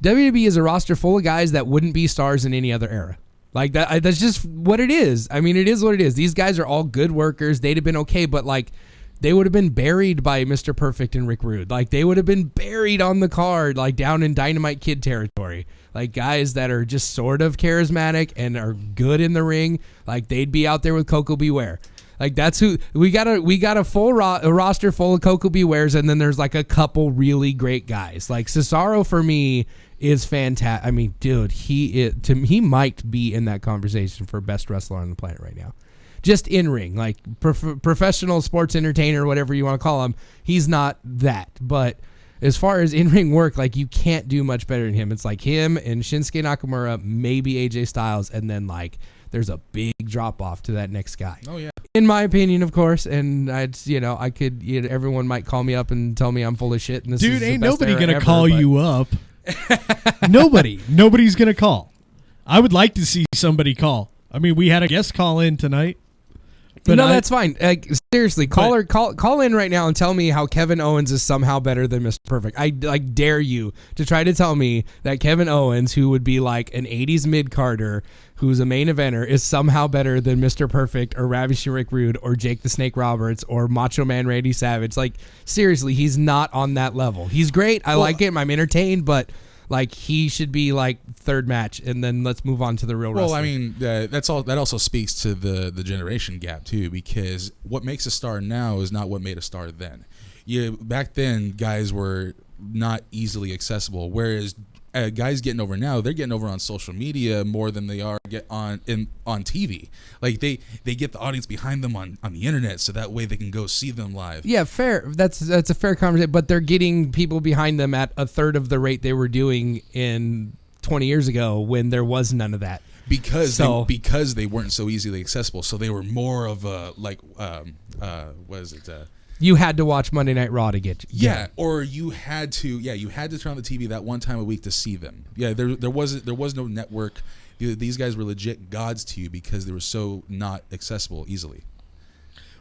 WWE is a roster full of guys that wouldn't be stars in any other era. Like that, that's just what it is. I mean, it is what it is. These guys are all good workers. They'd have been okay, but like, they would have been buried by Mr. Perfect and Rick Rude. Like, they would have been buried on the card, like down in Dynamite Kid territory. Like, guys that are just sort of charismatic and are good in the ring. Like, they'd be out there with Coco Beware. Like, that's who we got. A full roster full of Coco Bewares, and then there's like a couple really great guys. Like, Cesaro for me is fantastic. I mean, dude, he might be in that conversation for best wrestler on the planet right now. Just in ring, like professional sports entertainer, whatever you want to call him. He's not that, but as far as in ring work, like, you can't do much better than him. It's like him and Shinsuke Nakamura, maybe AJ Styles, and then like there's a big drop off to that next guy. Oh yeah. In my opinion, of course, and everyone might call me up and tell me I'm full of shit. And this Dude, is the ain't best nobody era gonna ever, call but- you up. Nobody's gonna call. I would like to see somebody call. I mean, we had a guest call in tonight. But no, that's fine. Like, seriously, call in right now and tell me how Kevin Owens is somehow better than Mr. Perfect. I like dare you to try to tell me that Kevin Owens, who would be like an 80s mid-carder, who's a main eventer, is somehow better than Mr. Perfect or Ravishing Rick Rude or Jake the Snake Roberts or Macho Man Randy Savage. Like, seriously, he's not on that level. He's great. I like him. I'm entertained, but like, he should be like third match, and then let's move on to the real wrestling. Well, I mean, that's all. That also speaks to the generation gap too, because what makes a star now is not what made a star then. Back then, guys were not easily accessible, whereas guys getting over now, they're getting over on social media more than they are on TV. Like, they get the audience behind them on the internet, so that way they can go see them live. Yeah, fair. That's a fair conversation, but they're getting people behind them at a third of the rate they were doing in 20 years ago when there was none of that. Because they weren't so easily accessible, so they were more of a what is it? You had to watch Monday Night Raw to get Yeah, or you had to turn on the TV that one time a week to see them. Yeah, there was no network. These guys were legit gods to you because they were so not accessible easily.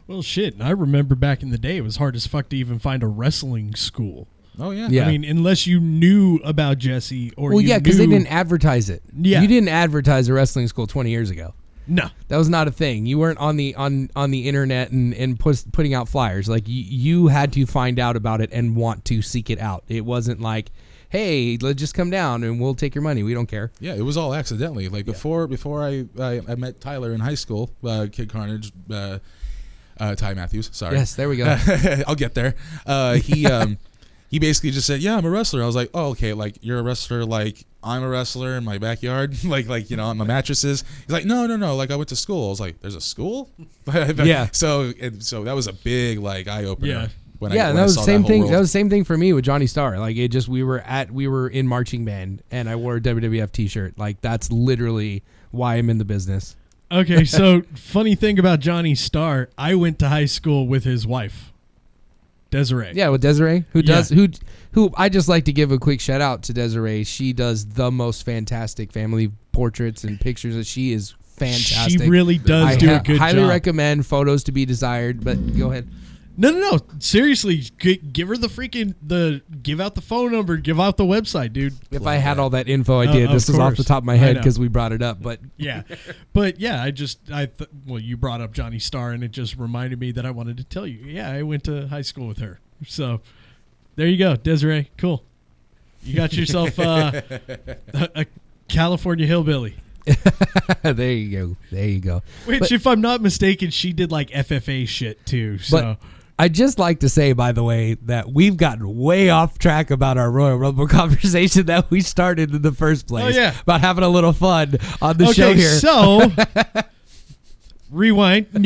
Well, shit. I remember back in the day, it was hard as fuck to even find a wrestling school. Oh yeah. Yeah. I mean, unless you knew about Jesse or because they didn't advertise it. Yeah. You didn't advertise a wrestling school 20 years ago. No. That was not a thing. You weren't on the internet and putting out flyers. Like, you had to find out about it and want to seek it out. It wasn't like, hey, let's just come down and we'll take your money. We don't care. Yeah, it was all accidentally. Like, before I met Tyler in high school, Kid Carnage, Ty Matthews. Sorry. Yes, there we go. I'll get there. He basically just said, "Yeah, I'm a wrestler." I was like, "Oh, okay. Like, you're a wrestler. Like, I'm a wrestler in my backyard. like on my mattresses." He's like, "No. Like, I went to school." I was like, "There's a school?" Yeah. So that was a big like eye opener. Yeah. When Yeah, I that was saw the same whole thing. world. That was the same thing for me with Johnny Starr. Like, it just we were in marching band and I wore a WWF t-shirt. Like, that's literally why I'm in the business. Okay, so funny thing about Johnny Starr, I went to high school with his wife, Desiree. Yeah, with Desiree, who Yeah. does who I just like to give a quick shout out to Desiree. She does the most fantastic family portraits and pictures. That she is fantastic. She really does do a good highly job. recommend Photos to be Desired. But go ahead. No. Seriously, give her give out the phone number, give out the website, dude. If I had all that info, I did. of This is off the course. top of my I head know. because we brought it up. But Yeah, but yeah, well, you brought up Johnny Starr, and it just reminded me that I wanted to tell you. Yeah, I went to high school with her, so there you go, Desiree. Cool, you got yourself a California hillbilly. there you go. Which, But- if I'm not mistaken, she did like FFA shit too. So. But I'd just like to say, by the way, that we've gotten way off track about our Royal Rumble conversation that we started in the first place. Oh, yeah. About having a little fun on the show here. So rewind. So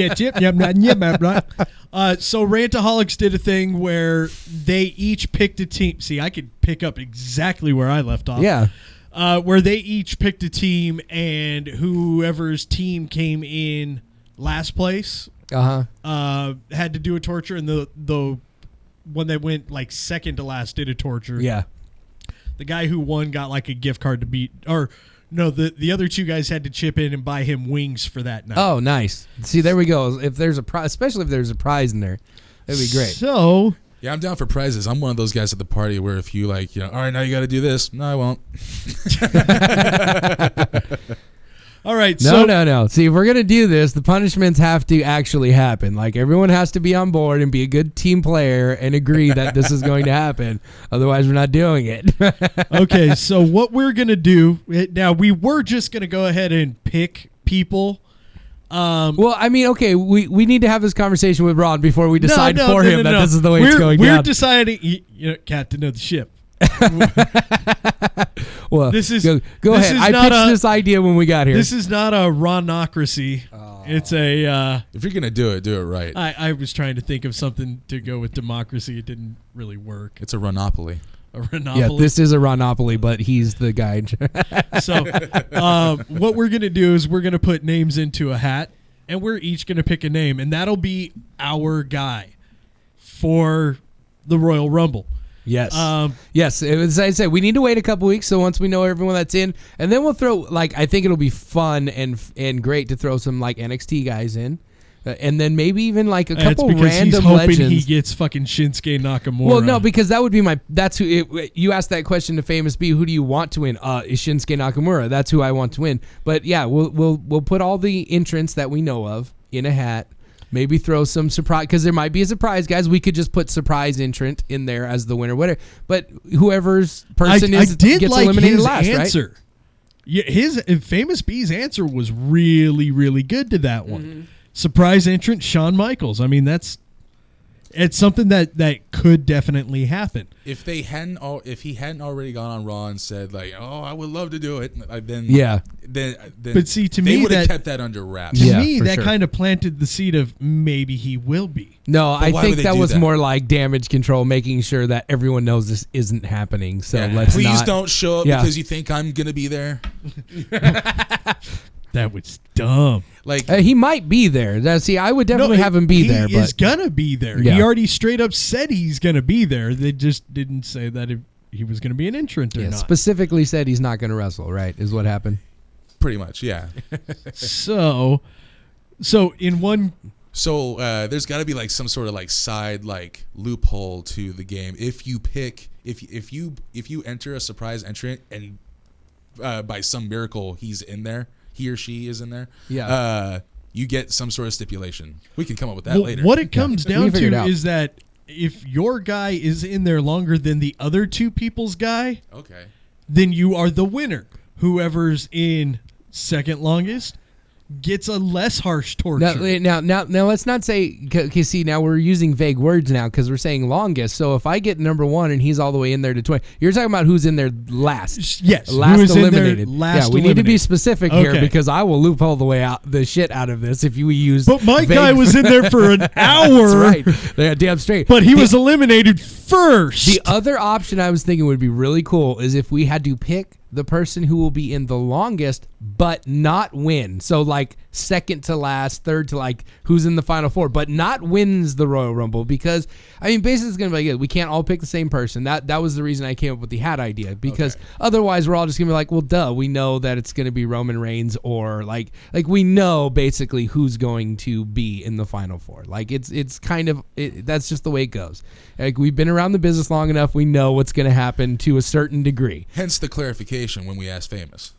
Rantaholics did a thing where they each picked a team. See, I could pick up exactly where I left off. Yeah. Where they each picked a team, and whoever's team came in last place had to do a torture, and the one that went like second to last did a torture. Yeah. The guy who won got like a gift card to beat, or no, the other two guys had to chip in and buy him wings for that night. Oh, nice. See, there we go. If there's a prize, especially if there's a prize in there, that'd be great. So Yeah, I'm down for prizes. I'm one of those guys at the party where if you like, all right, now you got to do this. No, I won't. all right, No. See, if we're going to do this, the punishments have to actually happen. Like, everyone has to be on board and be a good team player and agree that this is going to happen. Otherwise, we're not doing it. Okay, so what we're gonna do now? We were just gonna go ahead and pick people. Well, I mean, okay, we need to have this conversation with Ron before we decide No, for no, him no, that no. this is the way we're, it's going we're down. deciding, captain of the ship. Well, this is- go this ahead. is I not pitched a- this idea when we got here. This is not a Ronocracy. It's a. If you're gonna do it right. I was trying to think of something to go with democracy. It didn't really work. It's a Ronopoly. A Ronopoly. yeah, this is a Ronopoly, but he's the guy. So, what we're gonna do is we're gonna put names into a hat, and we're each gonna pick a name, and that'll be our guy for the Royal Rumble. Yes. Um, Yes. As I said, we need to wait a couple weeks. So once we know everyone that's in, and then we'll throw, like, I think it'll be fun and great to throw some, like, NXT guys in. And then maybe even, like, a That's couple because he's random hoping legends. he gets fucking Shinsuke Nakamura. Well, no, because that would be that's who you asked that question to Famous B. Who do you want to win? Is Shinsuke Nakamura? That's who I want to win. But yeah, we'll put all the entrants that we know of in a hat. Maybe throw some surprise, because there might be a surprise, guys. We could just put surprise entrant in there as the winner, whatever. But whoever's person I is did gets like eliminated his last, answer. right? Yeah, his Famous B's answer was really, really good to that one. Surprise entrant Shawn Michaels. I mean, it's something that could definitely happen. If he hadn't already gone on Raw and said like, "Oh, I would love to do it," then Yeah. then But see, to they me, would have that- kept that under wraps. To Yeah, me, for that sure. kind of planted the seed of maybe he will be. No, I why think would they that do was that? more like damage control, making sure that everyone knows this isn't happening. So Yeah. let's Please not. don't show up Yeah. because you think I'm gonna be there. That was dumb. Like He might be there. See, I would definitely have him be he there. He But is gonna be there. Yeah. He already straight up said he's gonna be there. They just didn't say that he was gonna be an entrant or yeah, not. specifically said he's not going to wrestle. Right, is what happened. pretty much, yeah. So in one. So there's got to be like some sort of like side like loophole to the game. If you pick, if you enter a surprise entrant and by some miracle he or she is in there. Yeah. You get some sort of stipulation. We can come up with that Well, later. what it comes We down can figure it to out. is that if your guy is in there longer than the other two people's guy, Okay. then you are the winner. Whoever's in second longest gets a less harsh torture. Now, let's not say. Okay, see, now we're using vague words now because we're saying longest. So if I get number 1 and he's all the way in there to 20, you're talking about who's in there last. Yes, who last is in there eliminated. last yeah, we need to be eliminated. specific here Okay. because I will loophole the shit out of this if you use. But my vague- guy was in there for an hour. That's right. Yeah, damn straight. But he was eliminated first. The other option I was thinking would be really cool is if we had to pick the person who will be in the longest but not win. So like second to last, third to like who's in the final four, but not wins the Royal Rumble, because I mean basically it's gonna be like we can't all pick the same person. That was the reason I came up with the hat idea, because otherwise we're all just gonna be like, well, duh, we know that it's gonna be Roman Reigns, or like we know basically who's going to be in the final four. Like it's kind of that's just the way it goes. Like we've been around the business long enough, we know what's gonna happen to a certain degree. Hence the clarification when we asked Famous.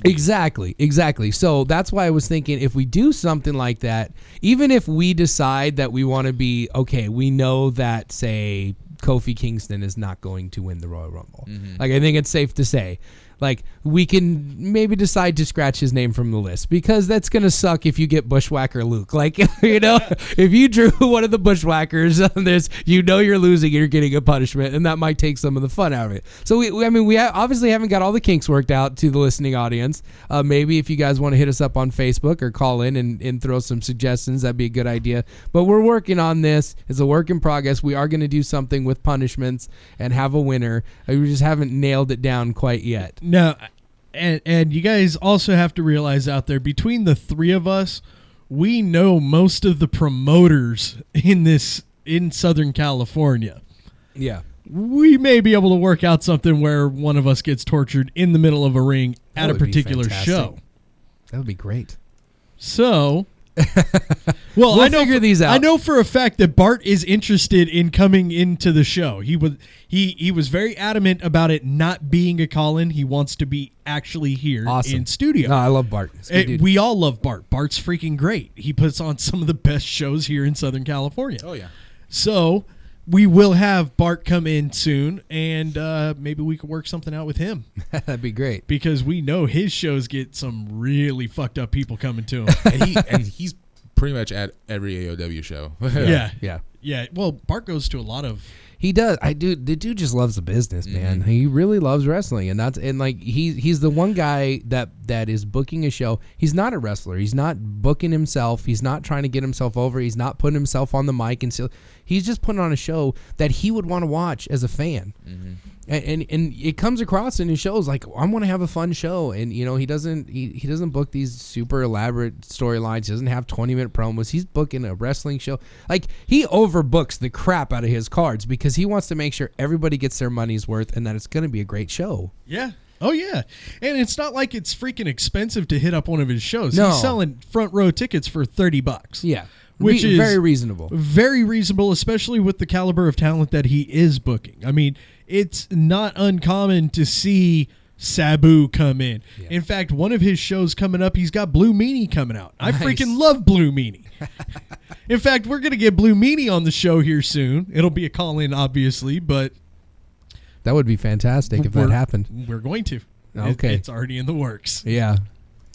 Exactly. So that's why I was thinking, if we do something like that, even if we decide that we want to be, okay, we know that, say, Kofi Kingston is not going to win the Royal Rumble. Like, I think it's safe to say, like, we can maybe decide to scratch his name from the list, because that's going to suck if you get Bushwhacker Luke. Like, you know, if you drew one of the Bushwhackers on this, you know you're losing, you're getting a punishment, and that might take some of the fun out of it. So, we obviously haven't got all the kinks worked out to the listening audience. Maybe if you guys want to hit us up on Facebook or call in and throw some suggestions, that'd be a good idea. But we're working on this. It's a work in progress. We are going to do something with punishments and have a winner. We just haven't nailed it down quite yet. No, and you guys also have to realize out there, between the three of us, we know most of the promoters in Southern California. Yeah. We may be able to work out something where one of us gets tortured in the middle of a ring That at a would be particular fantastic. show. That would be great. So, well, We'll I know figure these out. I know for a fact that Bart is interested in coming into the show. He was very adamant about it not being a call-in. He wants to be actually here in studio. No, I love Bart. He's a good dude. We all love Bart. Bart's freaking great. He puts on some of the best shows here in Southern California. Oh, yeah. So we will have Bart come in soon, and maybe we could work something out with him. That'd be great. Because we know his shows get some really fucked up people coming to him. and he's pretty much at every AOW show. Yeah. Well, Bart goes to a lot of. He does. The dude just loves the business, man. He really loves wrestling, and like he's the one guy that is booking a show. He's not a wrestler. He's not booking himself. He's not trying to get himself over. He's not putting himself on the mic, and so he's just putting on a show that he would want to watch as a fan. And it comes across in his shows like, I want to have a fun show, and you know he doesn't book these super elaborate storylines. He doesn't have 20-minute promos. He's booking a wrestling show. Like, he overbooks the crap out of his cards because he wants to make sure everybody gets their money's worth and that it's going to be a great show. Yeah. Oh, yeah. And it's not like it's freaking expensive to hit up one of his shows. No. He's selling front row tickets for $30. Yeah. Which is very reasonable. Very reasonable, especially with the caliber of talent that he is booking. I mean, it's not uncommon to see Sabu come in. Yeah. In fact, one of his shows coming up, he's got Blue Meanie coming out. I freaking love Blue Meanie. In fact, we're going to get Blue Meanie on the show here soon. It'll be a call-in, obviously, but that would be fantastic if that happened. We're going to. Okay. It's already in the works. Yeah.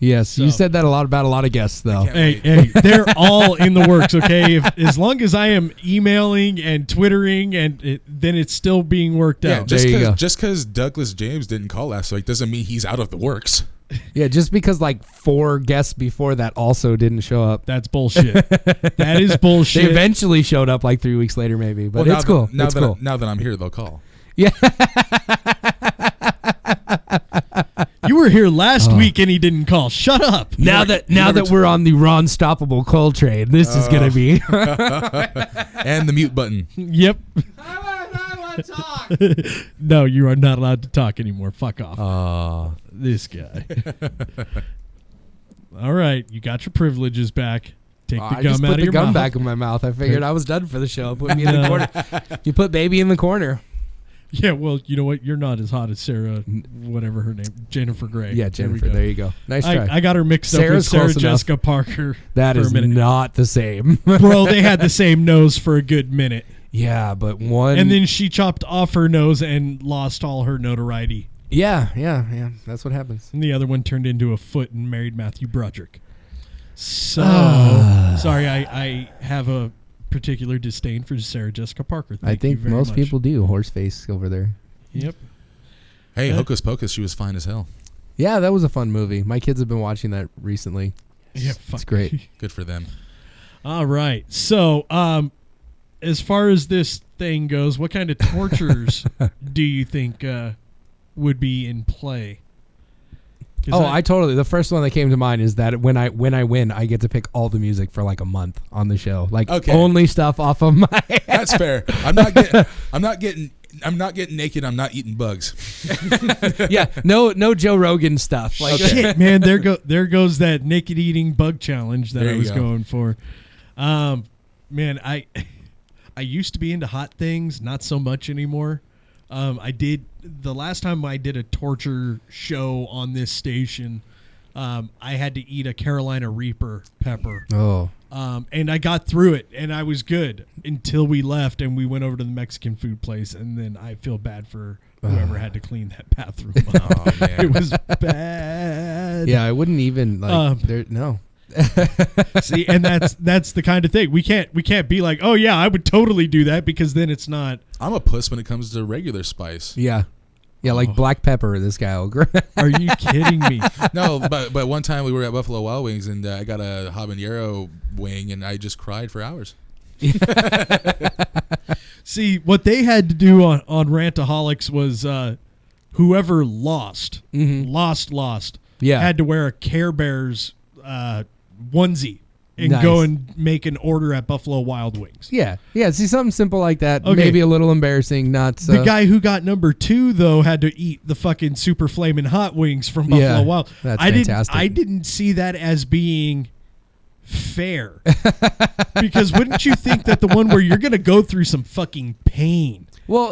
Yes, so. You said that about a lot of guests, though. Hey, they're all in the works, okay? As long as I am emailing and Twittering, then it's still being worked out. Just because Douglas James didn't call last week doesn't mean he's out of the works. Yeah, just because like 4 guests before that also didn't show up. That's bullshit. That is bullshit. They eventually showed up like 3 weeks later, maybe, but it's cool. Now that I'm here, they'll call. Yeah. You were here last week and he didn't call. Shut up. Now that we're on the Ron Stoppable call train, this is gonna be and the mute button. Yep. I want to talk. No, you are not allowed to talk anymore. Fuck off. This guy. All right, you got your privileges back. Take the gum out of your mouth. I just put the gum back in my mouth. I figured I was done for the show. Put me in the corner. You put baby in the corner. Yeah, well, you know what? You're not as hot as Sarah, whatever her name, Jennifer Grey. Yeah, Jennifer. There you go. Nice try. I got her mixed up with Sarah Jessica Parker. That is not the same. Bro, they had the same nose for a good minute. Yeah, but one... And then she chopped off her nose and lost all her notoriety. Yeah. That's what happens. And the other one turned into a foot and married Matthew Broderick. So, sorry, I have a particular disdain for Sarah Jessica Parker. I think most people do. Horseface over there. Yep. Hey, Hocus Pocus, she was fine as hell. Yeah, that was a fun movie. My kids have been watching that recently. Yeah, it's great. Good for them. All right. So, as far as this thing goes, what kind of tortures do you think would be in play? Oh, I totally. The first one that came to mind is that when I win, I get to pick all the music for like a month on the show, like only stuff off of my. That's fair. I'm not getting naked. I'm not eating bugs. Yeah, no Joe Rogan stuff. Like shit, man. There goes that naked eating bug challenge that I was going for. Man, I used to be into hot things, not so much anymore. I did the last time I did a torture show on this station. I had to eat a Carolina Reaper pepper. Oh. And I got through it, and I was good until we left and we went over to the Mexican food place, and then I feel bad for whoever had to clean that bathroom. Oh, man. It was bad. Yeah, I wouldn't even like. No. See, and that's the kind of thing we can't be like, oh yeah, I would totally do that, because then it's not. I'm a puss when it comes to regular spice. Yeah. Yeah, like black pepper. This guy will. Are you kidding me? No, but one time we were at Buffalo Wild Wings and I got a habanero wing and I just cried for hours. See, what they had to do on Rantaholics was whoever lost, Yeah. had to wear a Care Bears onesie and Nice. go and make an order at Buffalo Wild Wings. Yeah. See, something simple like that. Okay. Maybe a little embarrassing. Not so. The guy who got number 2 though had to eat the fucking super flamin' hot wings from Buffalo Wild. That's I fantastic. didn't see that as being fair, because wouldn't you think that the one where you're gonna go through some fucking pain, Well,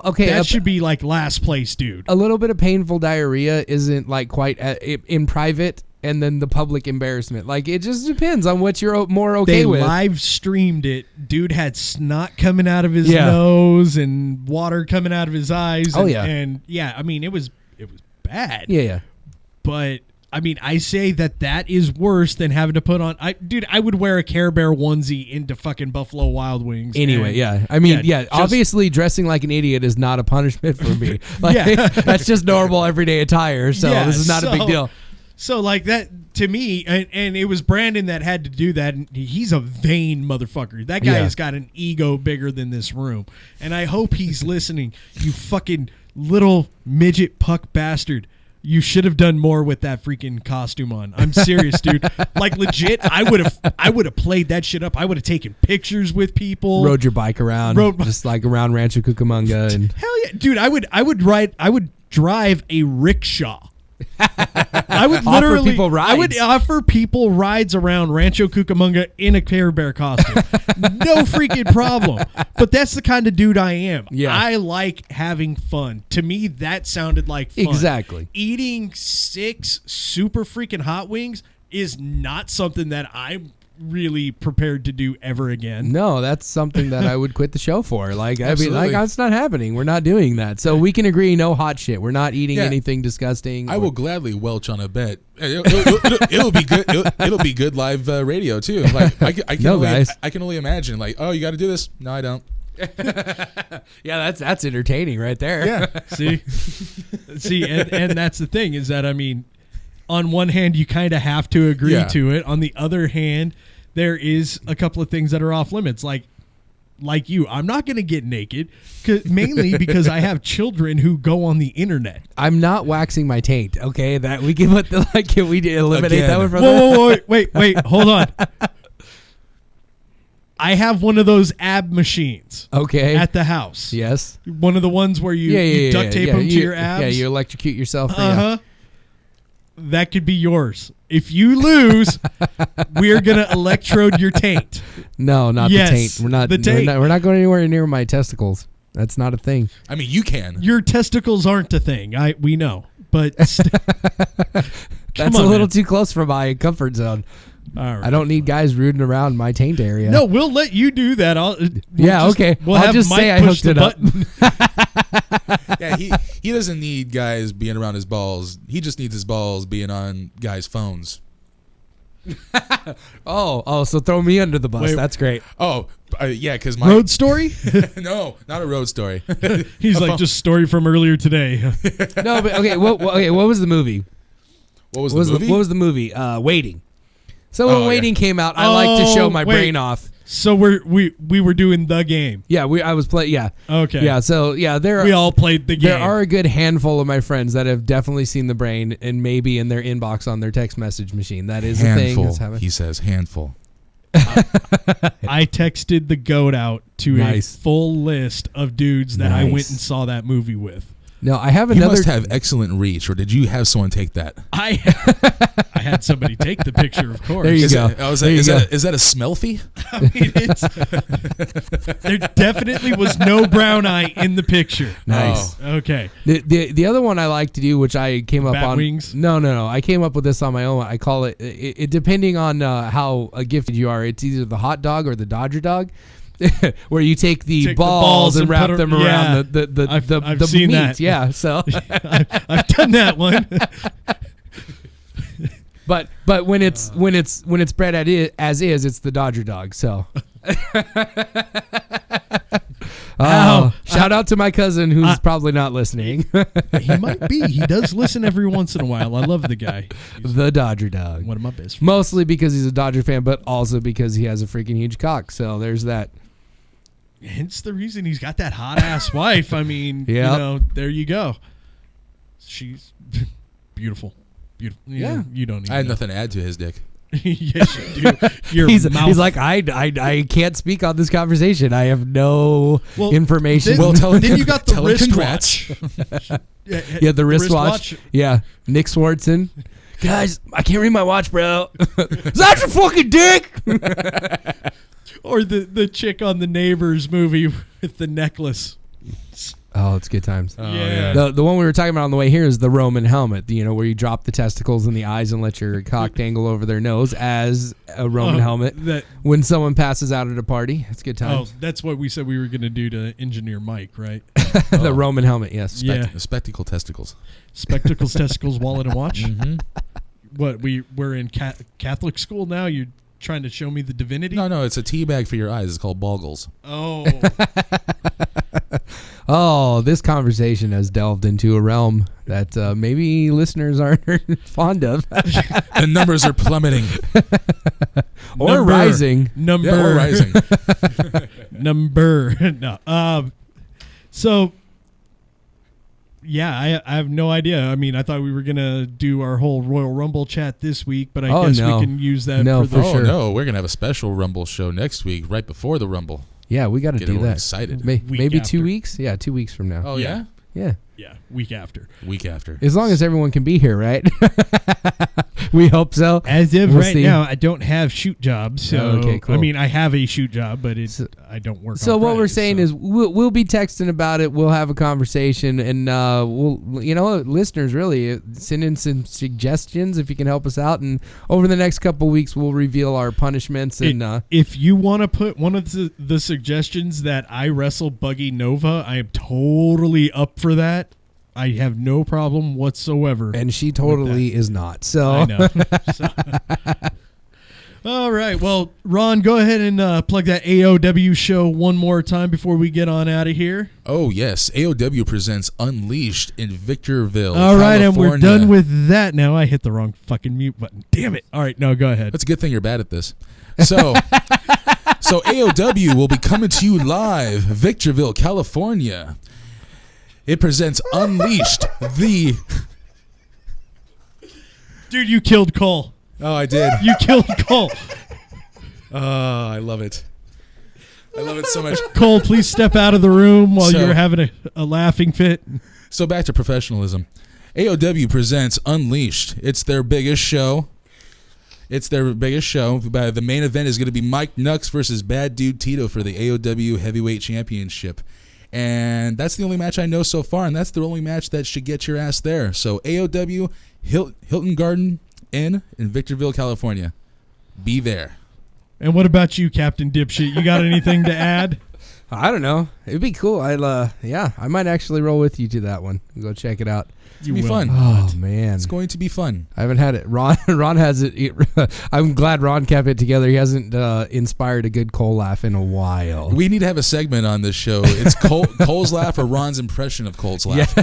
okay. that should be like last place, dude? A little bit of painful diarrhea isn't like quite in private, and then the public embarrassment. Like, it just depends on what you're more okay They with. live streamed it. Dude had snot coming out of his Yeah. nose and water coming out of his eyes. Oh, and, yeah. and yeah, I mean it was bad. Yeah. But I mean, I say that is worse than having to put on. I would wear a Care Bear onesie into fucking Buffalo Wild Wings. Anyway, and- yeah. I mean, just- obviously dressing like an idiot is not a punishment for me. Like, Yeah. that's just normal everyday attire. So Yeah, this is not a big deal. So like that to me, and it was Brandon that had to do that. And he's a vain motherfucker. That guy Yeah. has got an ego bigger than this room. And I hope he's listening. You fucking little midget puck bastard. You should have done more with that freaking costume on. I'm serious, dude. Like legit, I would have played that shit up. I would have taken pictures with people. Rode your bike around, just like around Rancho Cucamonga, and Hell yeah, dude! I would drive a rickshaw. I would Offer literally people rides. I would offer people rides around Rancho Cucamonga in a Care Bear costume. No freaking problem. But that's the kind of dude I am. Yeah. I like having fun. To me, that sounded like fun. Exactly. Eating 6 super freaking hot wings is not something that I'm really prepared to do ever again. no, that's something that I would quit the show for. Like, I mean, Absolutely. like, it's not happening. We're not doing that. So we can agree, no hot shit. We're not eating Yeah. anything disgusting. I will gladly welch on a bet. It'll be good. It'll be good live radio too. Like I can No, only, guys. I can only imagine. Like, oh, you got to do this? No, I don't. Yeah, that's entertaining right there. Yeah. See, and that's the thing is that, I mean, on one hand, you kind of have to agree Yeah. to it. On the other hand, there is a couple of things that are off limits. Like you, I'm not going to get naked, mainly because I have children who go on the internet. I'm not waxing my taint. Okay, that we can put can we eliminate Again. that one from there? Whoa, wait, hold on. I have one of those ab machines Okay. at the house. Yes. One of the ones where you duct tape them to your abs. Yeah, you electrocute yourself. Uh-huh. That could be yours. If you lose, we're gonna electrode your taint. No, not Yes, the taint. We're not. the taint. We're not going anywhere near my testicles. That's not a thing. I mean, you can. Your testicles aren't a thing. We know, but That's a little man. too close for my comfort zone. All right. I don't need guys rooting around my taint area. No, we'll let you do that. Okay. We'll I'll have just Mike say I push hooked the it up. button. Yeah, he doesn't need guys being around his balls. He just needs his balls being on guys' phones. Oh, so throw me under the bus. Wait. That's great. Oh, yeah, because my Road story. no, not a road story. He's like, just story from earlier today. No, but okay. What was the movie? What was the movie? What was the movie? Waiting. So when Oh, yeah. Waiting came out, I like to show my wait. brain off. So we were doing the game. Yeah, I was playing. Yeah. Okay. Yeah. So yeah, We all played the game. there are a good handful of my friends that have definitely seen The Brain and maybe in their inbox on their text message machine. That is a thing. Handful. That's happening. He says handful. I texted the goat out to Nice. a full list of dudes that I went Nice. and saw that movie with. No, I have You another. must have excellent reach, or did you have someone take that? I had somebody take the picture, of course. There you Is go. it- oh, is There that, you is, go. that, is that a smell fee? I mean, there definitely was no brown eye in the picture. Nice. Okay. The other one I like to do, which I came up Bat on. wings? No. I came up with this on my own. I call it depending on how gifted you are. It's either the hot dog or the Dodger dog, where you take the balls and wrap put them 'em- yeah. around the I've the seen meat. that. Yeah. So, I've done that one. but when it's bred as is, it's the Dodger dog. So. Ow. Shout out to my cousin who's probably not listening. He might be. He does listen every once in a while. I love the guy. The Dodger dog. One of my best friends. Mostly because he's a Dodger fan, but also because he has a freaking huge cock. So there's that. Hence the reason he's got that hot ass wife. I mean, Yep. there you go. She's beautiful. Beautiful. Yeah. You don't even I had know. nothing to add to his dick. Yes, you do. Your He's mouth. like, I can't speak on this conversation. I have no Well, information. then- Well, tell him. then you got the tell him wristwatch. congrats. yeah, the wristwatch. Yeah, Nick Swartzen. Guys, I can't read my watch, bro. Is that your fucking dick? Or the chick on the Neighbors movie with the necklace. Oh, it's good times. Yeah. The one we were talking about on the way here is the Roman helmet. Where you drop the testicles in the eyes and let your cock dangle over their nose as a Roman helmet That when someone passes out at a party. It's good oh, times. that's what we said we were going to do to engineer Mike, right? The Roman helmet, yes. Yeah. Spectacle testicles. Spectacles, testicles, wallet, and watch. Mm-hmm. What we're in Catholic school now. You're trying to show me the divinity. No, it's a tea bag for your eyes. It's called Boggles. Oh, Oh, this conversation has delved into a realm that maybe listeners aren't fond of. The numbers are plummeting. Or rising. Number Yeah, or rising. number. No. So. Yeah, I have no idea. I mean, I thought we were gonna do our whole Royal Rumble chat this week, but I Oh, guess no. we can use that No, for the for sure. No, we're gonna have a special Rumble show next week, right before the Rumble. Yeah, we got to Get do everyone that. excited. Week Maybe after. 2 weeks? Yeah, 2 weeks from now. Oh Yeah. yeah, Yeah. week after. week after. As long as everyone can be here, right? We hope so. As of We'll right see. now, I don't have shoot jobs. So Okay, cool. I mean, I have a shoot job, but I don't work. So on what we're Fridays, saying so. is we'll be texting about it. We'll have a conversation, and we'll listeners really send in some suggestions if you can help us out. And over the next couple weeks, we'll reveal our punishments. And if you want to put one of the suggestions that I wrestle Buggy Nova, I am totally up for that. I have no problem whatsoever. and she totally is not. So I know. So- all right. Well, Ron, go ahead and plug that AOW show one more time before we get on out of here. Oh yes, AOW presents Unleashed in Victorville. All right, and we're California. done with that now. I hit the wrong fucking mute button. Damn it. All right, no, go ahead. That's a good thing you're bad at this. So, so AOW will be coming to you live, Victorville, California. It presents Unleashed, the. Dude, you killed Cole. Oh, I did. You killed Cole. Oh, I love it. I love it so much. Cole, please step out of the room while So- you're having a laughing fit. So back to professionalism. AOW presents Unleashed. It's their biggest show. But the main event is going to be Mike Nux versus Bad Dude Tito for the AOW Heavyweight Championship. And that's the only match I know so far, and that's the only match that should get your ass there. So AOW, Hilton Garden Inn in Victorville, California. Be there. And what about you, Captain Dipshit? You got anything to add? I don't know. It'd be cool. I might actually roll with you to that one. Go check it out. It's going to be fun. Oh man, It's going to be fun. I haven't had it. Ron has it. I'm glad Ron kept it together. He hasn't inspired a good Cole laugh in a while. We need to have a segment on this show. It's Cole's laugh or Ron's impression of Cole's laugh.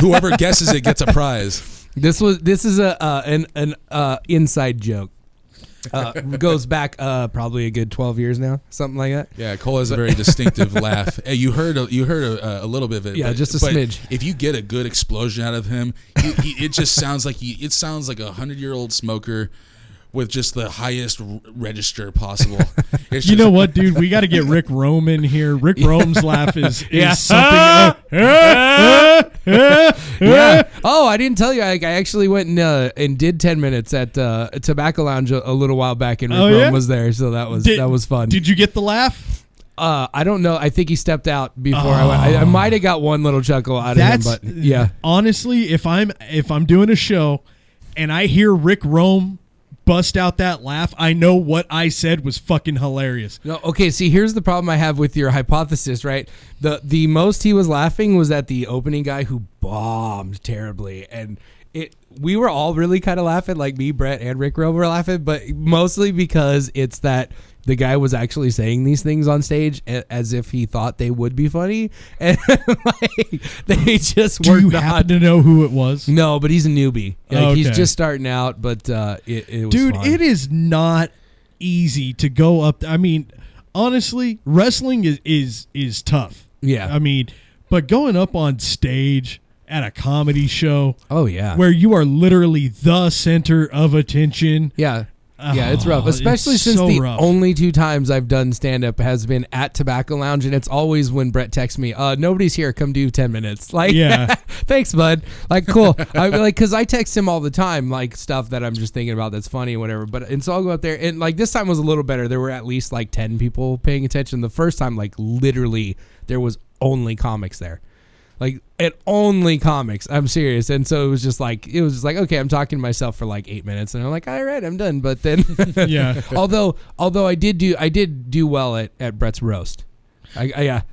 Whoever guesses it gets a prize. This is an inside joke. Goes back probably a good 12 years now, something like that. Yeah, Cole has a very distinctive laugh. Hey, you heard a little bit of it. Yeah, just a but smidge. If you get a good explosion out of him, it just sounds like it sounds like 100-year-old smoker with just the highest register possible. You know what, dude? We got to get Rick Rome in here. Rick Rome's laugh is something. Yeah. Oh, I didn't tell you. I actually went and did 10 minutes at Tobacco Lounge a little while back, and Rick Rome was there, so that was fun. Did you get the laugh? I don't know. I think he stepped out before I went. I might have got one little chuckle out of him, but yeah. Honestly, if I'm doing a show and I hear Rick Rome bust out that laugh, I know what I said was fucking hilarious. No, okay, see, here's the problem I have with your hypothesis, right? The most he was laughing was at the opening guy who bombed terribly, and we were all really kind of laughing, like me, Brett, and Rick Rome were laughing, but mostly because it's that the guy was actually saying these things on stage as if he thought they would be funny, and like they just Do were you not. happen to know who it was? No, but he's a newbie. Like, Okay. He's just starting out, but it was Dude, fun. it is not easy to go up. I mean, honestly, wrestling is tough. Yeah. I mean, but going up on stage at a comedy show Oh, yeah. where you are literally the center of attention. Yeah. Yeah, it's rough, Oh, especially it's since so the rough. only 2 times I've done stand-up has been at Tobacco Lounge, and it's always when Brett texts me, nobody's here, come do 10 minutes. Like, Yeah. thanks, bud. Like, cool. Because I text him all the time, like, stuff that I'm just thinking about that's funny and whatever. And so I'll go out there, and, like, this time was a little better. There were at least, like, 10 people paying attention. The first time, like, literally, there was only comics there. Like, and only comics. I'm serious. And so it was just like, okay, I'm talking to myself for like 8 minutes, and I'm like, all right, I'm done. But then, Yeah. although I did do well at Brett's roast. I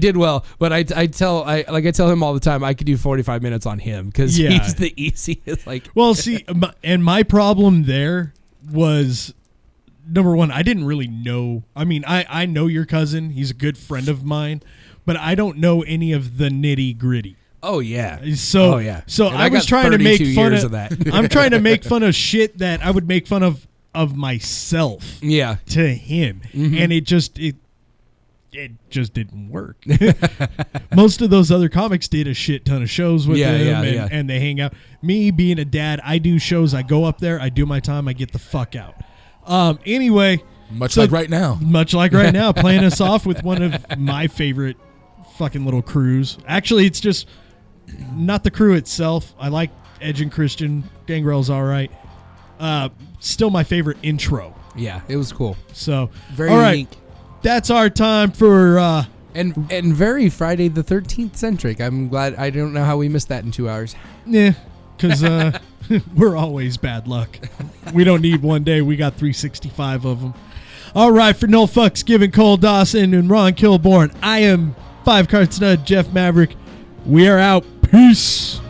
did well, but I tell him all the time I could do 45 minutes on him because Yeah. he's the easiest. Like, Well, see, my problem there was, number one, I didn't really know. I mean, I know your cousin. He's a good friend of mine, but I don't know any of the nitty gritty. oh yeah, So, oh yeah. So And I was got trying to make 32 fun years of that. I'm trying to make fun of shit that I would make fun of myself Yeah. to him, Mm-hmm. and it just didn't work. Most of those other comics did a shit ton of shows with him, and they hang out. Me being a dad, I do shows. I go up there, I do my time, I get the fuck out. Anyway, Much like right now. playing us off with one of my favorite fucking little crews. Actually, it's just not the crew itself. I like Edge and Christian. Gangrel's all right. Still my favorite intro. Yeah, it was cool. So, Very all right, unique. that's our time for. And very Friday the 13th centric. I'm glad. I don't know how we missed that in 2 hours. Yeah, because we're always bad luck. We don't need one day. We got 365 of them. All right, for No Fucks Given, Cole Dawson and Ron Kilborn, I am 5 Card Stud Jeff Maverick. We are out. Peace.